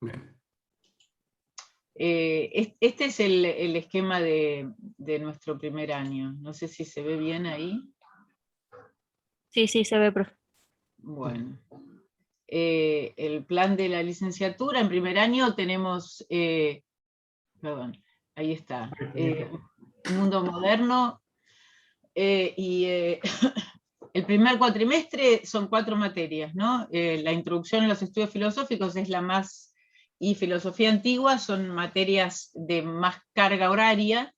Speaker 2: Bien.
Speaker 1: Este es el esquema de nuestro primer año. No sé si se ve bien ahí.
Speaker 3: Sí, se ve, profe.
Speaker 1: Bueno. El plan de la licenciatura, en primer año tenemos, perdón, ahí está, Mundo Moderno, y el primer cuatrimestre son 4 materias, ¿no? La introducción a los estudios filosóficos es la más, y filosofía antigua son materias de más carga horaria,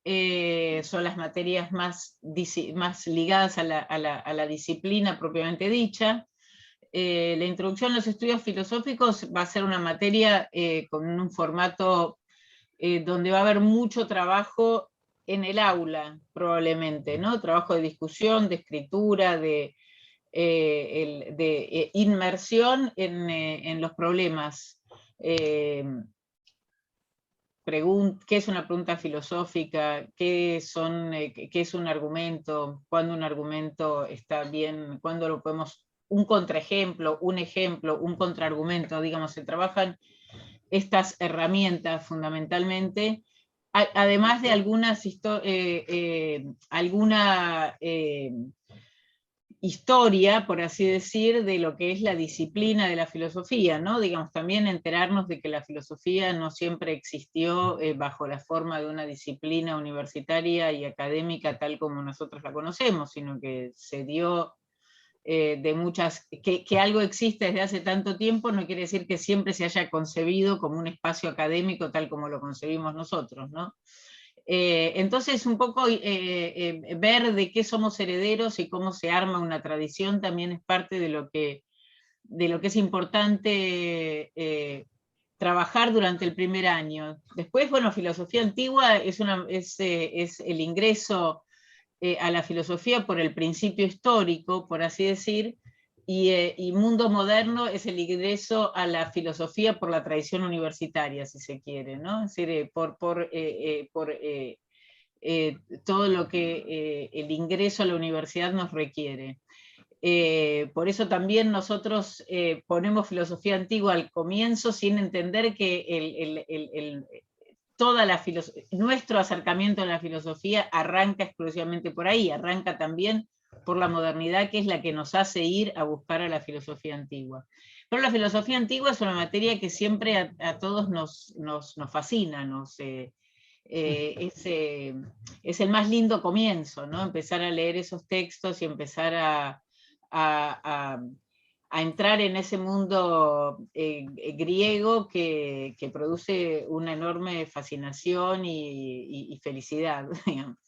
Speaker 1: son las materias más ligadas a la disciplina propiamente dicha. La introducción a los estudios filosóficos va a ser una materia con un formato donde va a haber mucho trabajo en el aula, probablemente, ¿no? Trabajo de discusión, de escritura, de inmersión en los problemas. ¿Qué es una pregunta filosófica? ¿Qué es un argumento? ¿Cuándo un argumento está bien? ¿Cuándo lo podemos...? Un contraejemplo, un ejemplo, un contraargumento, digamos, se trabajan estas herramientas fundamentalmente, además de alguna historia, por así decir, de lo que es la disciplina de la filosofía, ¿no? Digamos, también enterarnos de que la filosofía no siempre existió bajo la forma de una disciplina universitaria y académica tal como nosotros la conocemos, sino que se dio de muchas, que algo existe desde hace tanto tiempo no quiere decir que siempre se haya concebido como un espacio académico tal como lo concebimos nosotros, ¿no? Entonces, un poco ver de qué somos herederos y cómo se arma una tradición también es parte de lo que es importante trabajar durante el primer año. Después, bueno, filosofía antigua es el ingreso a la filosofía por el principio histórico, por así decir, y mundo moderno es el ingreso a la filosofía por la tradición universitaria, si se quiere, ¿no? Es decir, por todo lo que el ingreso a la universidad nos requiere. Por eso también nosotros ponemos filosofía antigua al comienzo sin entender que nuestro acercamiento a la filosofía arranca exclusivamente por ahí, arranca también por la modernidad, que es la que nos hace ir a buscar a la filosofía antigua. Pero la filosofía antigua es una materia que siempre a todos nos fascina, es el más lindo comienzo, ¿no? Empezar a leer esos textos y empezar a entrar en ese mundo griego que produce una enorme fascinación y felicidad, digamos.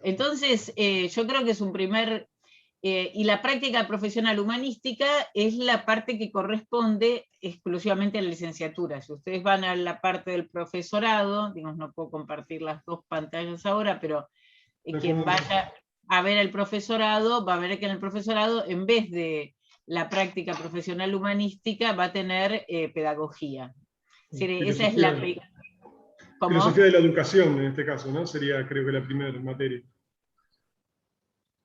Speaker 1: Entonces, yo creo que es un primer... y la práctica profesional humanística es la parte que corresponde exclusivamente a la licenciatura. Si ustedes van a la parte del profesorado, digamos, no puedo compartir las dos pantallas ahora, pero quien vaya a ver el profesorado, va a ver que en el profesorado, en vez de la práctica profesional humanística, va a tener pedagogía. Es decir, esa es la... ¿Cómo?
Speaker 5: Filosofía de la educación, en este caso, ¿no? Sería, creo que, la primera materia.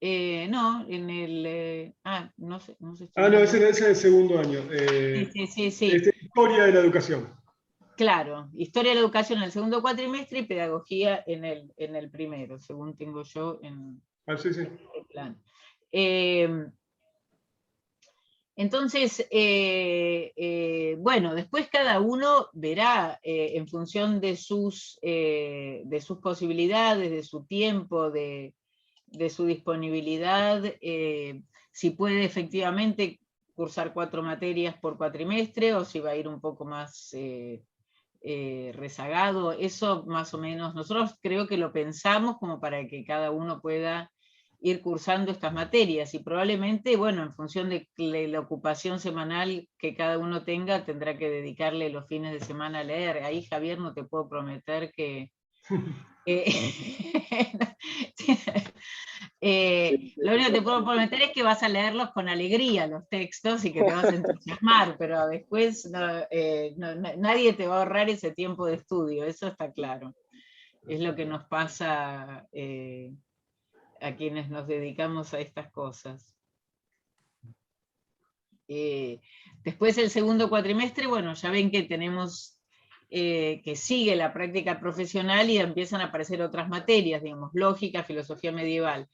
Speaker 1: No, en el... no sé.
Speaker 5: No, ese es el segundo año.
Speaker 1: Sí.
Speaker 5: Historia de la educación.
Speaker 1: Claro, historia de la educación en el segundo cuatrimestre y pedagogía en el primero, según tengo yo en
Speaker 5: sí.
Speaker 1: el plan. Entonces, bueno, después cada uno verá en función de sus posibilidades, de su tiempo, de su disponibilidad, si puede efectivamente cursar 4 materias por cuatrimestre o si va a ir un poco más rezagado. Eso más o menos, nosotros creo que lo pensamos como para que cada uno pueda ir cursando estas materias y probablemente, bueno, en función de la ocupación semanal que cada uno tenga, tendrá que dedicarle los fines de semana a leer. Ahí, Javier, no te puedo prometer que... lo único que te puedo prometer es que vas a leerlos con alegría los textos y que te vas a entusiasmar, pero después nadie te va a ahorrar ese tiempo de estudio, eso está claro. Es lo que nos pasa a quienes nos dedicamos a estas cosas. Después el segundo cuatrimestre, bueno, ya ven que tenemos... que sigue la práctica profesional y empiezan a aparecer otras materias, digamos, lógica, filosofía medieval.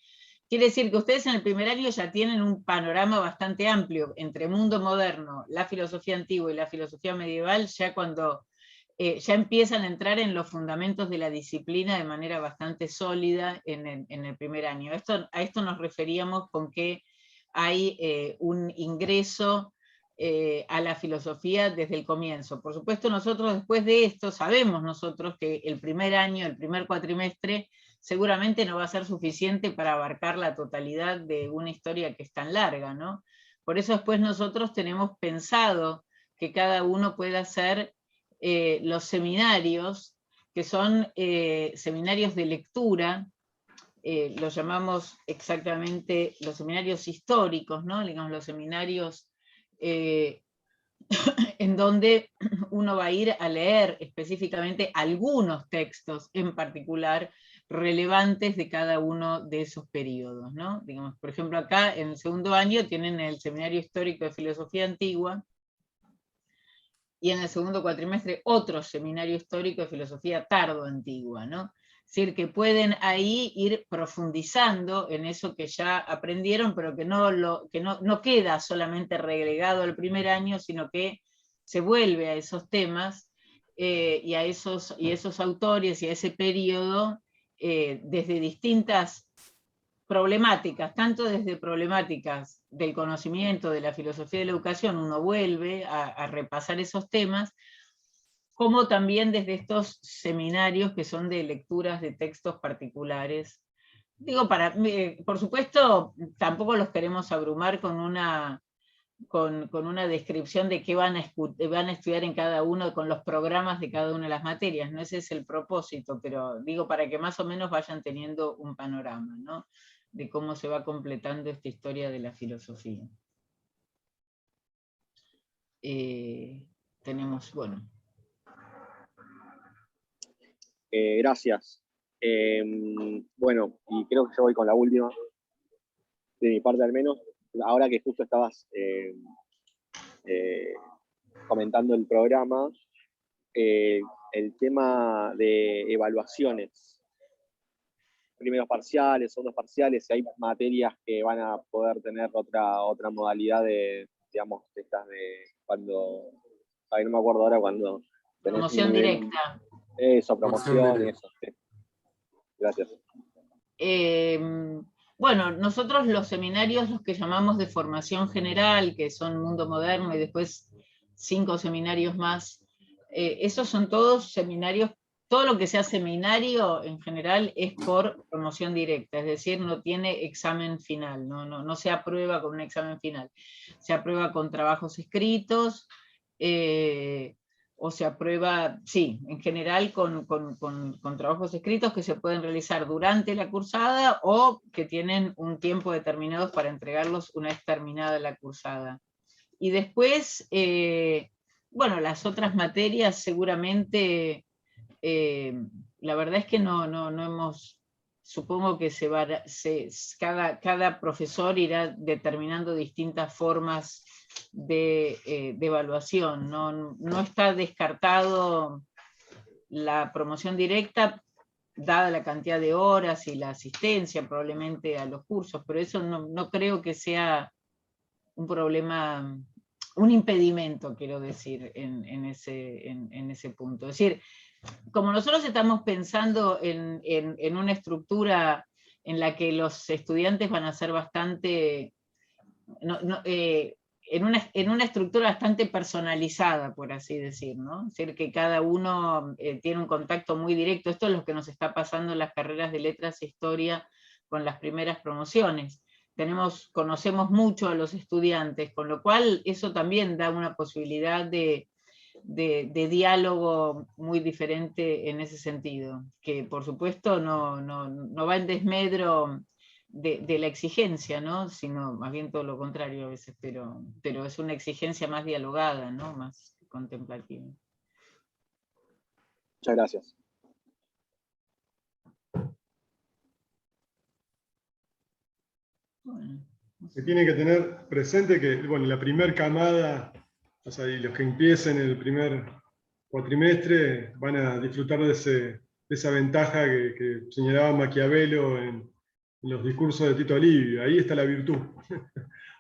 Speaker 1: Quiere decir que ustedes en el primer año ya tienen un panorama bastante amplio entre mundo moderno, la filosofía antigua y la filosofía medieval, ya cuando ya empiezan a entrar en los fundamentos de la disciplina de manera bastante sólida en el primer año. A esto nos referíamos con que hay un ingreso a la filosofía desde el comienzo. Por supuesto, nosotros después de esto sabemos nosotros que el primer año, el primer cuatrimestre, seguramente no va a ser suficiente para abarcar la totalidad de una historia que es tan larga, ¿no? Por eso después nosotros tenemos pensado que cada uno pueda hacer los seminarios, que son seminarios de lectura, los llamamos exactamente los seminarios históricos, ¿no? Digamos, los seminarios en donde uno va a ir a leer específicamente algunos textos en particular relevantes de cada uno de esos periodos, ¿no? Digamos, por ejemplo, acá en el segundo año tienen el Seminario Histórico de Filosofía Antigua y en el segundo cuatrimestre otro Seminario Histórico de Filosofía Tardo-Antigua, ¿no? Es decir, que pueden ahí ir profundizando en eso que ya aprendieron, pero que no queda solamente relegado al primer año, sino que se vuelve a esos temas y a esos autores y a ese periodo desde distintas problemáticas, tanto desde problemáticas del conocimiento de la filosofía de la educación, uno vuelve a repasar esos temas, como también desde estos seminarios que son de lecturas de textos particulares. Digo, por supuesto, tampoco los queremos abrumar con una descripción de qué van a estudiar en cada uno, con los programas de cada una de las materias, no ese es el propósito, pero digo para que más o menos vayan teniendo un panorama, ¿no? De cómo se va completando esta historia de la filosofía. Tenemos, bueno.
Speaker 6: Gracias. Bueno, y creo que yo voy con la última, de mi parte al menos. Ahora que justo estabas comentando el programa, el tema de evaluaciones, primeros parciales, segundos parciales, si hay materias que van a poder tener otra modalidad de, digamos, de estas de cuando, no me acuerdo ahora cuando...
Speaker 1: Promoción directa.
Speaker 6: Eso, promoción, eso. Sí. Gracias.
Speaker 1: Bueno, nosotros los seminarios, los que llamamos de formación general, que son Mundo Moderno y después 5 seminarios más, esos son todos seminarios, todo lo que sea seminario en general es por promoción directa, es decir, no tiene examen final, no se aprueba con un examen final, se aprueba con trabajos escritos, o se aprueba, sí, en general con trabajos escritos que se pueden realizar durante la cursada o que tienen un tiempo determinado para entregarlos una vez terminada la cursada. Y después, bueno, las otras materias seguramente, la verdad es que no hemos, supongo que cada profesor irá determinando distintas formas de evaluación, no está descartado la promoción directa, dada la cantidad de horas y la asistencia probablemente a los cursos, pero eso no creo que sea un problema, un impedimento, quiero decir, en ese punto. Es decir, como nosotros estamos pensando en una estructura en la que los estudiantes van a ser bastante... en una estructura bastante personalizada, por así decir, ¿no? Es decir, que cada uno tiene un contacto muy directo. Esto es lo que nos está pasando en las carreras de letras e historia con las primeras promociones. Conocemos mucho a los estudiantes, con lo cual eso también da una posibilidad de diálogo muy diferente en ese sentido, que por supuesto no va en desmedro de la exigencia, ¿no? Sino más bien todo lo contrario a veces, pero es una exigencia más dialogada, ¿no? Más contemplativa.
Speaker 6: Muchas gracias.
Speaker 1: Bueno,
Speaker 5: Se tiene que tener presente que, bueno, la primer camada, o sea, y los que empiecen el primer cuatrimestre van a disfrutar de esa ventaja que señalaba Maquiavelo en los discursos de Tito Livio. Ahí está la virtud.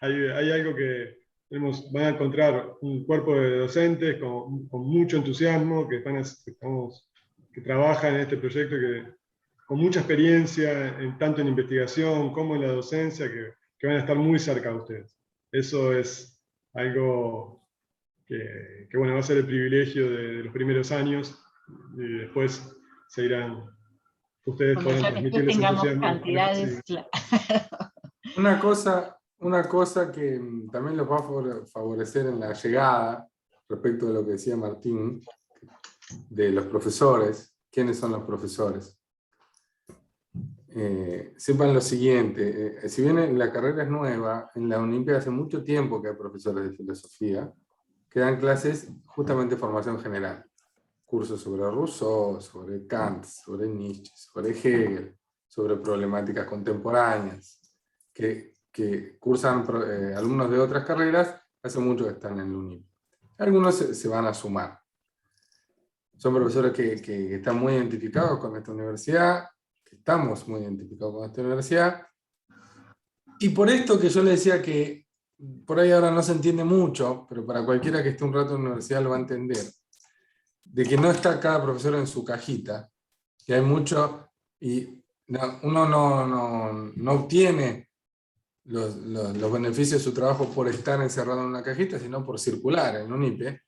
Speaker 5: hay algo que van a encontrar un cuerpo de docentes con mucho entusiasmo, que trabajan en este proyecto, con mucha experiencia, tanto en investigación como en la docencia, que van a estar muy cerca de ustedes. Eso es algo que bueno, va a ser el privilegio de los primeros años, y después se irán, ustedes podrán transmitirles entusiasmo.
Speaker 1: Cantidades.
Speaker 5: Sí.
Speaker 2: Una cosa que también los va a favorecer en la llegada, respecto de lo que decía Martín, de los profesores. ¿Quiénes son los profesores? Sepan lo siguiente, si bien la carrera es nueva, en la UNIMPE hace mucho tiempo que hay profesores de filosofía que dan clases justamente de formación general. Cursos sobre Rousseau, sobre Kant, sobre Nietzsche, sobre Hegel, sobre problemáticas contemporáneas, que cursan alumnos de otras carreras, hace mucho que están en la UNIMPE. Algunos se van a sumar. Son profesores que están muy identificados con esta universidad, estamos muy identificados con esta universidad, y por esto que yo le decía que por ahí ahora no se entiende mucho, pero para cualquiera que esté un rato en la universidad lo va a entender, de que no está cada profesor en su cajita, que hay mucho, y uno no obtiene los beneficios de su trabajo por estar encerrado en una cajita, sino por circular en UNIPE.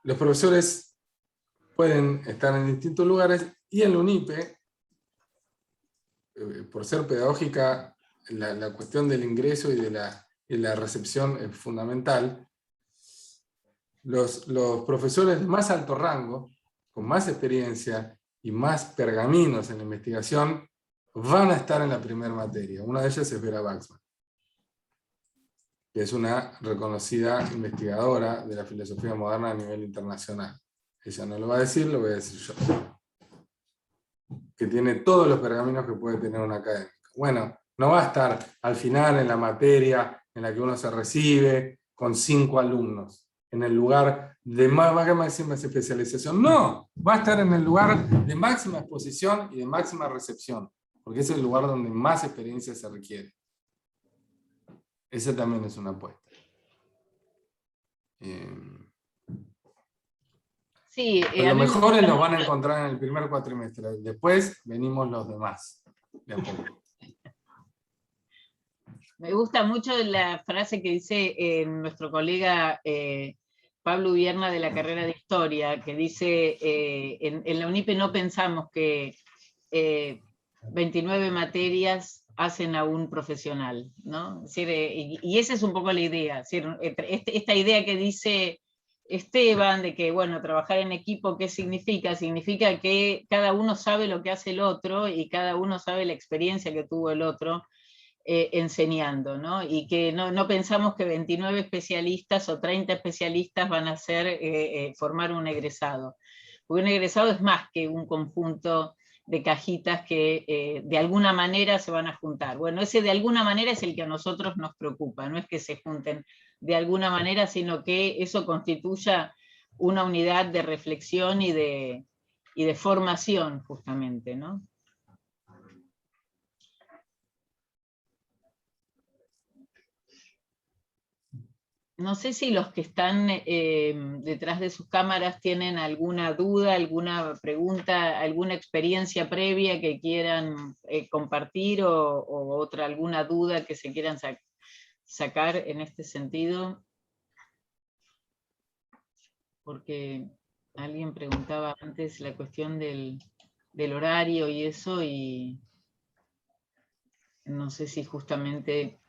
Speaker 2: los profesores pueden estar en distintos lugares y en la UNIPE, por ser pedagógica, la cuestión del ingreso y de la recepción es fundamental. Los profesores de más alto rango, con más experiencia y más pergaminos en la investigación, van a estar en la primera materia. Una de ellas es Vera Waxman, que es una reconocida investigadora de la filosofía moderna a nivel internacional. Ella no lo va a decir, lo voy a decir yo. Que tiene todos los pergaminos que puede tener un académico. Bueno, no va a estar al final en la materia en la que uno se recibe con 5 alumnos, en el lugar de máxima especialización. No, va a estar en el lugar de máxima exposición y de máxima recepción, porque es el lugar donde más experiencia se requiere. Esa también es una apuesta.
Speaker 1: Sí,
Speaker 2: los mejores los van a encontrar en el primer cuatrimestre. Después venimos los demás. De a poco.
Speaker 1: Me gusta mucho la frase que dice nuestro colega Pablo Ubierna de la carrera de Historia, que dice, en la UNIPE no pensamos que 29 materias hacen a un profesional, ¿no? Es decir, y esa es un poco la idea, es decir, esta idea que dice Esteban, de que, bueno, trabajar en equipo, ¿qué significa? Significa que cada uno sabe lo que hace el otro y cada uno sabe la experiencia que tuvo el otro enseñando, ¿no? Y que no pensamos que 29 especialistas o 30 especialistas van a formar un egresado. Porque un egresado es más que un conjunto de cajitas que de alguna manera se van a juntar. Bueno, ese de alguna manera es el que a nosotros nos preocupa, no es que se junten de alguna manera, sino que eso constituya una unidad de reflexión y de formación, justamente, ¿no? No sé si los que están detrás de sus cámaras tienen alguna duda, alguna pregunta, alguna experiencia previa que quieran compartir o alguna duda que se quieran sacar en este sentido. Porque alguien preguntaba antes la cuestión del horario y eso, y no sé si justamente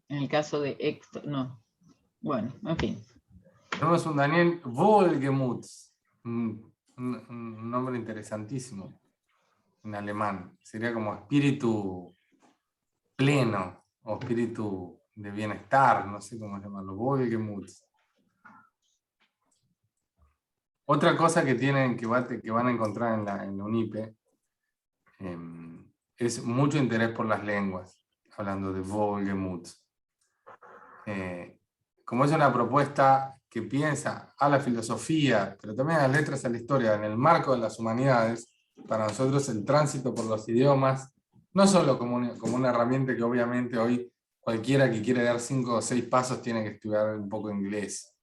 Speaker 1: en el caso de Héctor, no. Bueno, en fin.
Speaker 2: Tenemos un Daniel Wohlgemuth, un nombre interesantísimo en alemán. Sería como espíritu pleno o espíritu de bienestar, no sé cómo llamarlo, Wohlgemuth. Otra cosa que tienen que van a encontrar en la UNIPE es mucho interés por las lenguas, hablando de Wohlgemuth. Como es una propuesta que piensa a la filosofía, pero también a las letras, a la historia, en el marco de las humanidades, para nosotros el tránsito por los idiomas, no solo como una herramienta que obviamente hoy cualquiera que quiere dar 5 o 6 pasos tiene que estudiar un poco inglés.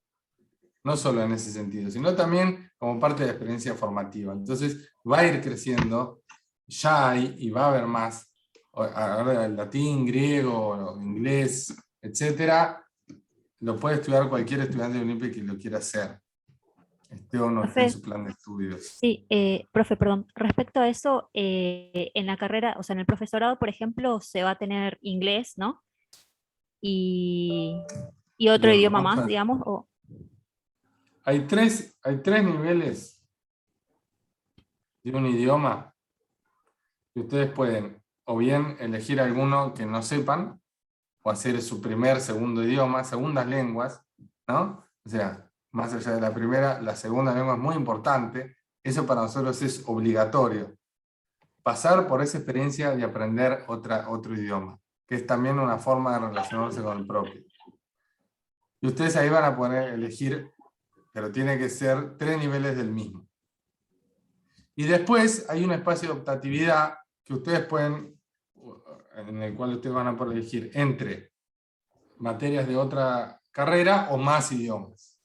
Speaker 2: No solo en ese sentido, sino también como parte de la experiencia formativa. Entonces va a ir creciendo, ya hay y va a haber más, ahora el latín, griego, inglés, etcétera. Lo puede estudiar cualquier estudiante de UNIPE que lo quiera hacer. Esté o no esté en su plan de estudios.
Speaker 3: Sí, profe, perdón. Respecto a eso, en la carrera, o sea, en el profesorado, por ejemplo, se va a tener inglés, ¿no? Y otro
Speaker 2: Bien,
Speaker 3: idioma más, digamos.
Speaker 2: Hay tres niveles de un idioma que ustedes pueden o bien elegir alguno que no sepan, o hacer su segundo idioma, segundas lenguas, ¿no? O sea, más allá de la primera, la segunda lengua es muy importante. Eso para nosotros es obligatorio. Pasar por esa experiencia de aprender otro idioma, que es también una forma de relacionarse con el propio. Y ustedes ahí van a poder elegir, pero tiene que ser 3 niveles del mismo. Y después hay un espacio de optatividad que ustedes pueden, en el cual ustedes van a poder elegir entre materias de otra carrera o más idiomas.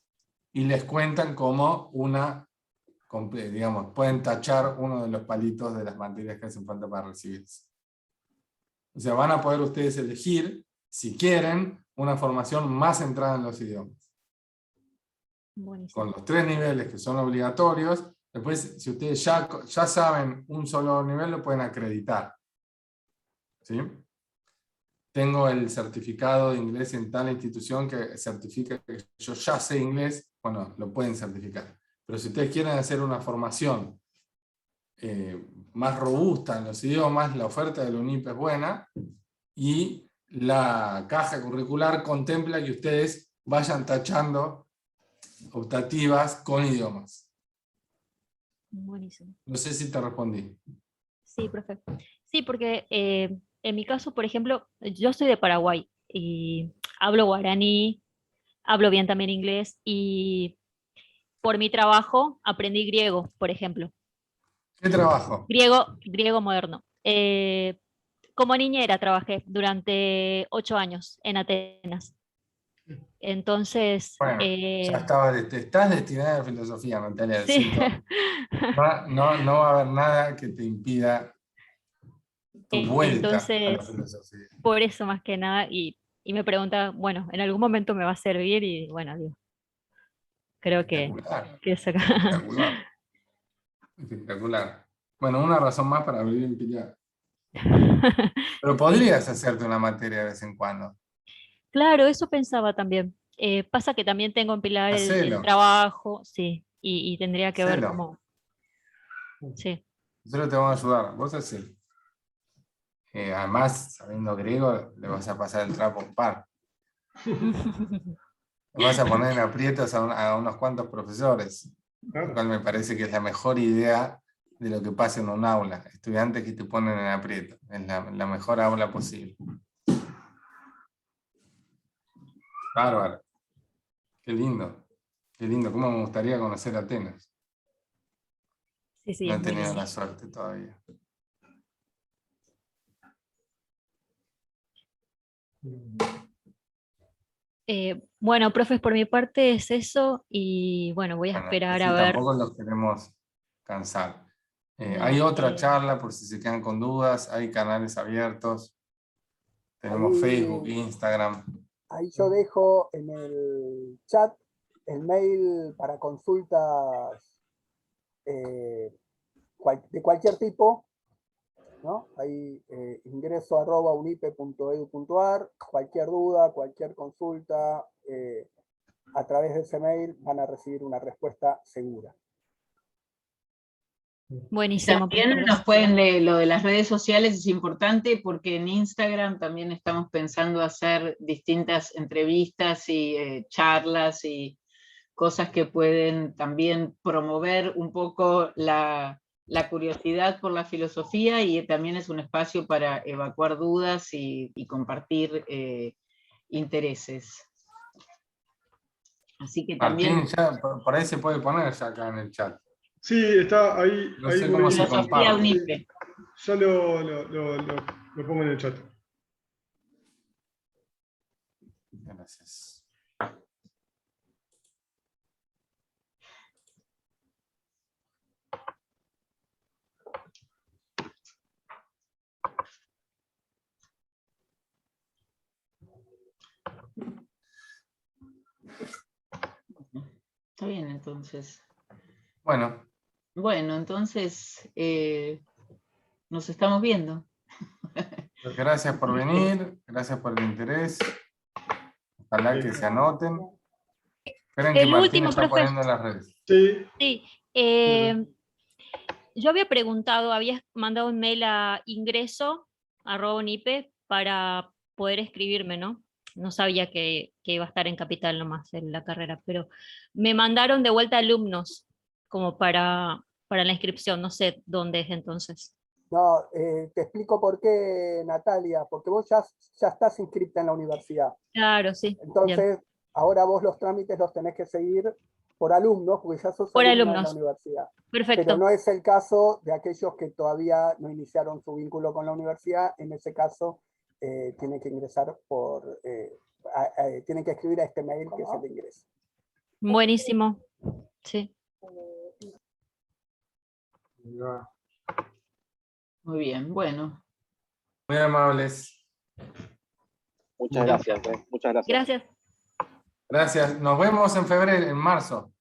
Speaker 2: Y les cuentan como digamos, pueden tachar uno de los palitos de las materias que hacen falta para recibirse. O sea, van a poder ustedes elegir, si quieren, una formación más centrada en los idiomas.
Speaker 3: Buenísimo.
Speaker 2: con los 3 niveles que son obligatorios. Después, si ustedes ya saben un solo nivel, lo pueden acreditar. ¿Sí? Tengo el certificado de inglés en tal institución que certifica que yo ya sé inglés, bueno, lo pueden certificar. Pero si ustedes quieren hacer una formación más robusta en los idiomas, la oferta de la UNIP es buena y la caja curricular contempla que ustedes vayan tachando optativas con idiomas.
Speaker 3: Buenísimo.
Speaker 2: No sé si te respondí.
Speaker 3: Sí, profe. Sí, porque en mi caso, por ejemplo, yo soy de Paraguay y hablo guaraní, hablo bien también inglés y por mi trabajo aprendí griego, por ejemplo.
Speaker 2: ¿Qué trabajo?
Speaker 3: Griego moderno. Como niñera trabajé durante 8 años en Atenas. Entonces,
Speaker 2: Bueno, ya estás destinada a filosofía, Natalia,
Speaker 3: sí.
Speaker 2: siento. No va a haber nada que te impida tu vuelta a la
Speaker 3: Entonces,
Speaker 2: filosofía.
Speaker 3: por eso más que nada, y me pregunta, bueno, en algún momento me va a servir y bueno, digo, creo
Speaker 2: Espectacular,
Speaker 3: que eso acá.
Speaker 2: espectacular, espectacular. Bueno, una razón más para abrir en Pilar. Pero
Speaker 3: Sí,
Speaker 2: podrías hacerte una materia de vez en cuando.
Speaker 3: claro, eso pensaba también. Pasa que también tengo en Pilar el
Speaker 2: Hacelo,
Speaker 3: trabajo, sí, y tendría que ver
Speaker 2: hacelo.
Speaker 3: cómo, sí.
Speaker 2: Nosotros te vamos a ayudar. Vos hacelo. Además, sabiendo griego, le vas a pasar el trapo un par. Le vas a poner en aprietos a unos cuantos profesores. Lo cual me parece que es la mejor idea de lo que pasa en un aula. Estudiantes que te ponen en aprieto. Es la mejor aula posible. Bárbaro. Qué lindo. Qué lindo. Cómo me gustaría conocer Atenas.
Speaker 3: Sí, sí,
Speaker 2: No
Speaker 3: es
Speaker 2: he
Speaker 3: muy
Speaker 2: tenido
Speaker 3: lindo.
Speaker 2: la suerte todavía.
Speaker 3: Bueno, profes, por mi parte es eso y bueno, voy a
Speaker 2: Bueno,
Speaker 3: esperar a
Speaker 2: así
Speaker 3: ver.
Speaker 2: tampoco los queremos cansar. Hay
Speaker 3: No,
Speaker 2: otra charla por si se quedan con dudas. Hay canales abiertos. Tenemos Facebook,
Speaker 4: Ahí,
Speaker 2: Instagram.
Speaker 4: ahí yo dejo en el chat el mail para consultas de cualquier tipo, ¿no? Ahí ingreso @unipe.edu.ar, cualquier duda, cualquier consulta, a través de ese mail van a recibir una respuesta segura.
Speaker 1: Y
Speaker 3: buenísimo,
Speaker 1: también
Speaker 3: profesor.
Speaker 1: nos pueden leer, lo de las redes sociales es importante porque en Instagram también estamos pensando hacer distintas entrevistas y charlas y cosas que pueden también promover un poco la curiosidad por la filosofía y también es un espacio para evacuar dudas y compartir intereses. Así que
Speaker 2: Martín,
Speaker 1: también
Speaker 2: ya por ahí se puede poner ya acá en el chat.
Speaker 5: Sí, está ahí,
Speaker 2: No
Speaker 5: ahí
Speaker 2: sé
Speaker 5: muy
Speaker 2: cómo se
Speaker 5: bien.
Speaker 1: filosofía
Speaker 2: comparte.
Speaker 1: UNIPE.
Speaker 5: Ya lo pongo en el chat.
Speaker 2: Gracias.
Speaker 1: Está bien, entonces.
Speaker 2: Bueno,
Speaker 1: Bueno, entonces nos estamos viendo.
Speaker 2: gracias por venir, gracias por el interés. Ojalá que se anoten. Esperen que
Speaker 3: El
Speaker 2: Martín
Speaker 3: último,
Speaker 2: está
Speaker 3: profe,
Speaker 2: poniendo en las redes.
Speaker 5: Sí,
Speaker 3: sí. Yo había preguntado, había mandado un mail a ingreso@unipe para poder escribirme, ¿no? No sabía que iba a estar en Capital nomás en la carrera, pero me mandaron de vuelta alumnos como para la inscripción, no sé dónde es entonces.
Speaker 4: No, te explico por qué, Natalia, porque vos ya estás inscripta en la universidad.
Speaker 3: Claro, sí, bien.
Speaker 4: Entonces, ahora vos los trámites los tenés que seguir por alumnos, porque ya sos
Speaker 3: Por
Speaker 4: alumna de la
Speaker 3: alumnos,
Speaker 4: universidad. Pero
Speaker 3: perfecto.
Speaker 4: no es el caso de aquellos que todavía no iniciaron su vínculo con la universidad. En ese caso, tienen que ingresar tienen que escribir a este mail que es el de ingreso.
Speaker 3: Buenísimo, sí.
Speaker 1: Muy bien, bueno.
Speaker 2: Muy amables.
Speaker 6: Muchas gracias, muchas gracias.
Speaker 3: Gracias.
Speaker 2: Gracias. Nos vemos en febrero, en marzo.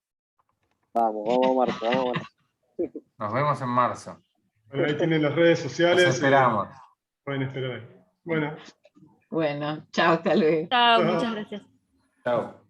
Speaker 6: Vamos, Marco, vamos.
Speaker 2: Nos vemos en marzo.
Speaker 5: Bueno, ahí tienen las redes sociales.
Speaker 2: Los esperamos.
Speaker 5: Pueden esperar ahí. Bueno.
Speaker 1: Bueno, chao, hasta luego.
Speaker 3: Chao,
Speaker 5: Chao.
Speaker 3: muchas gracias.
Speaker 2: Chao.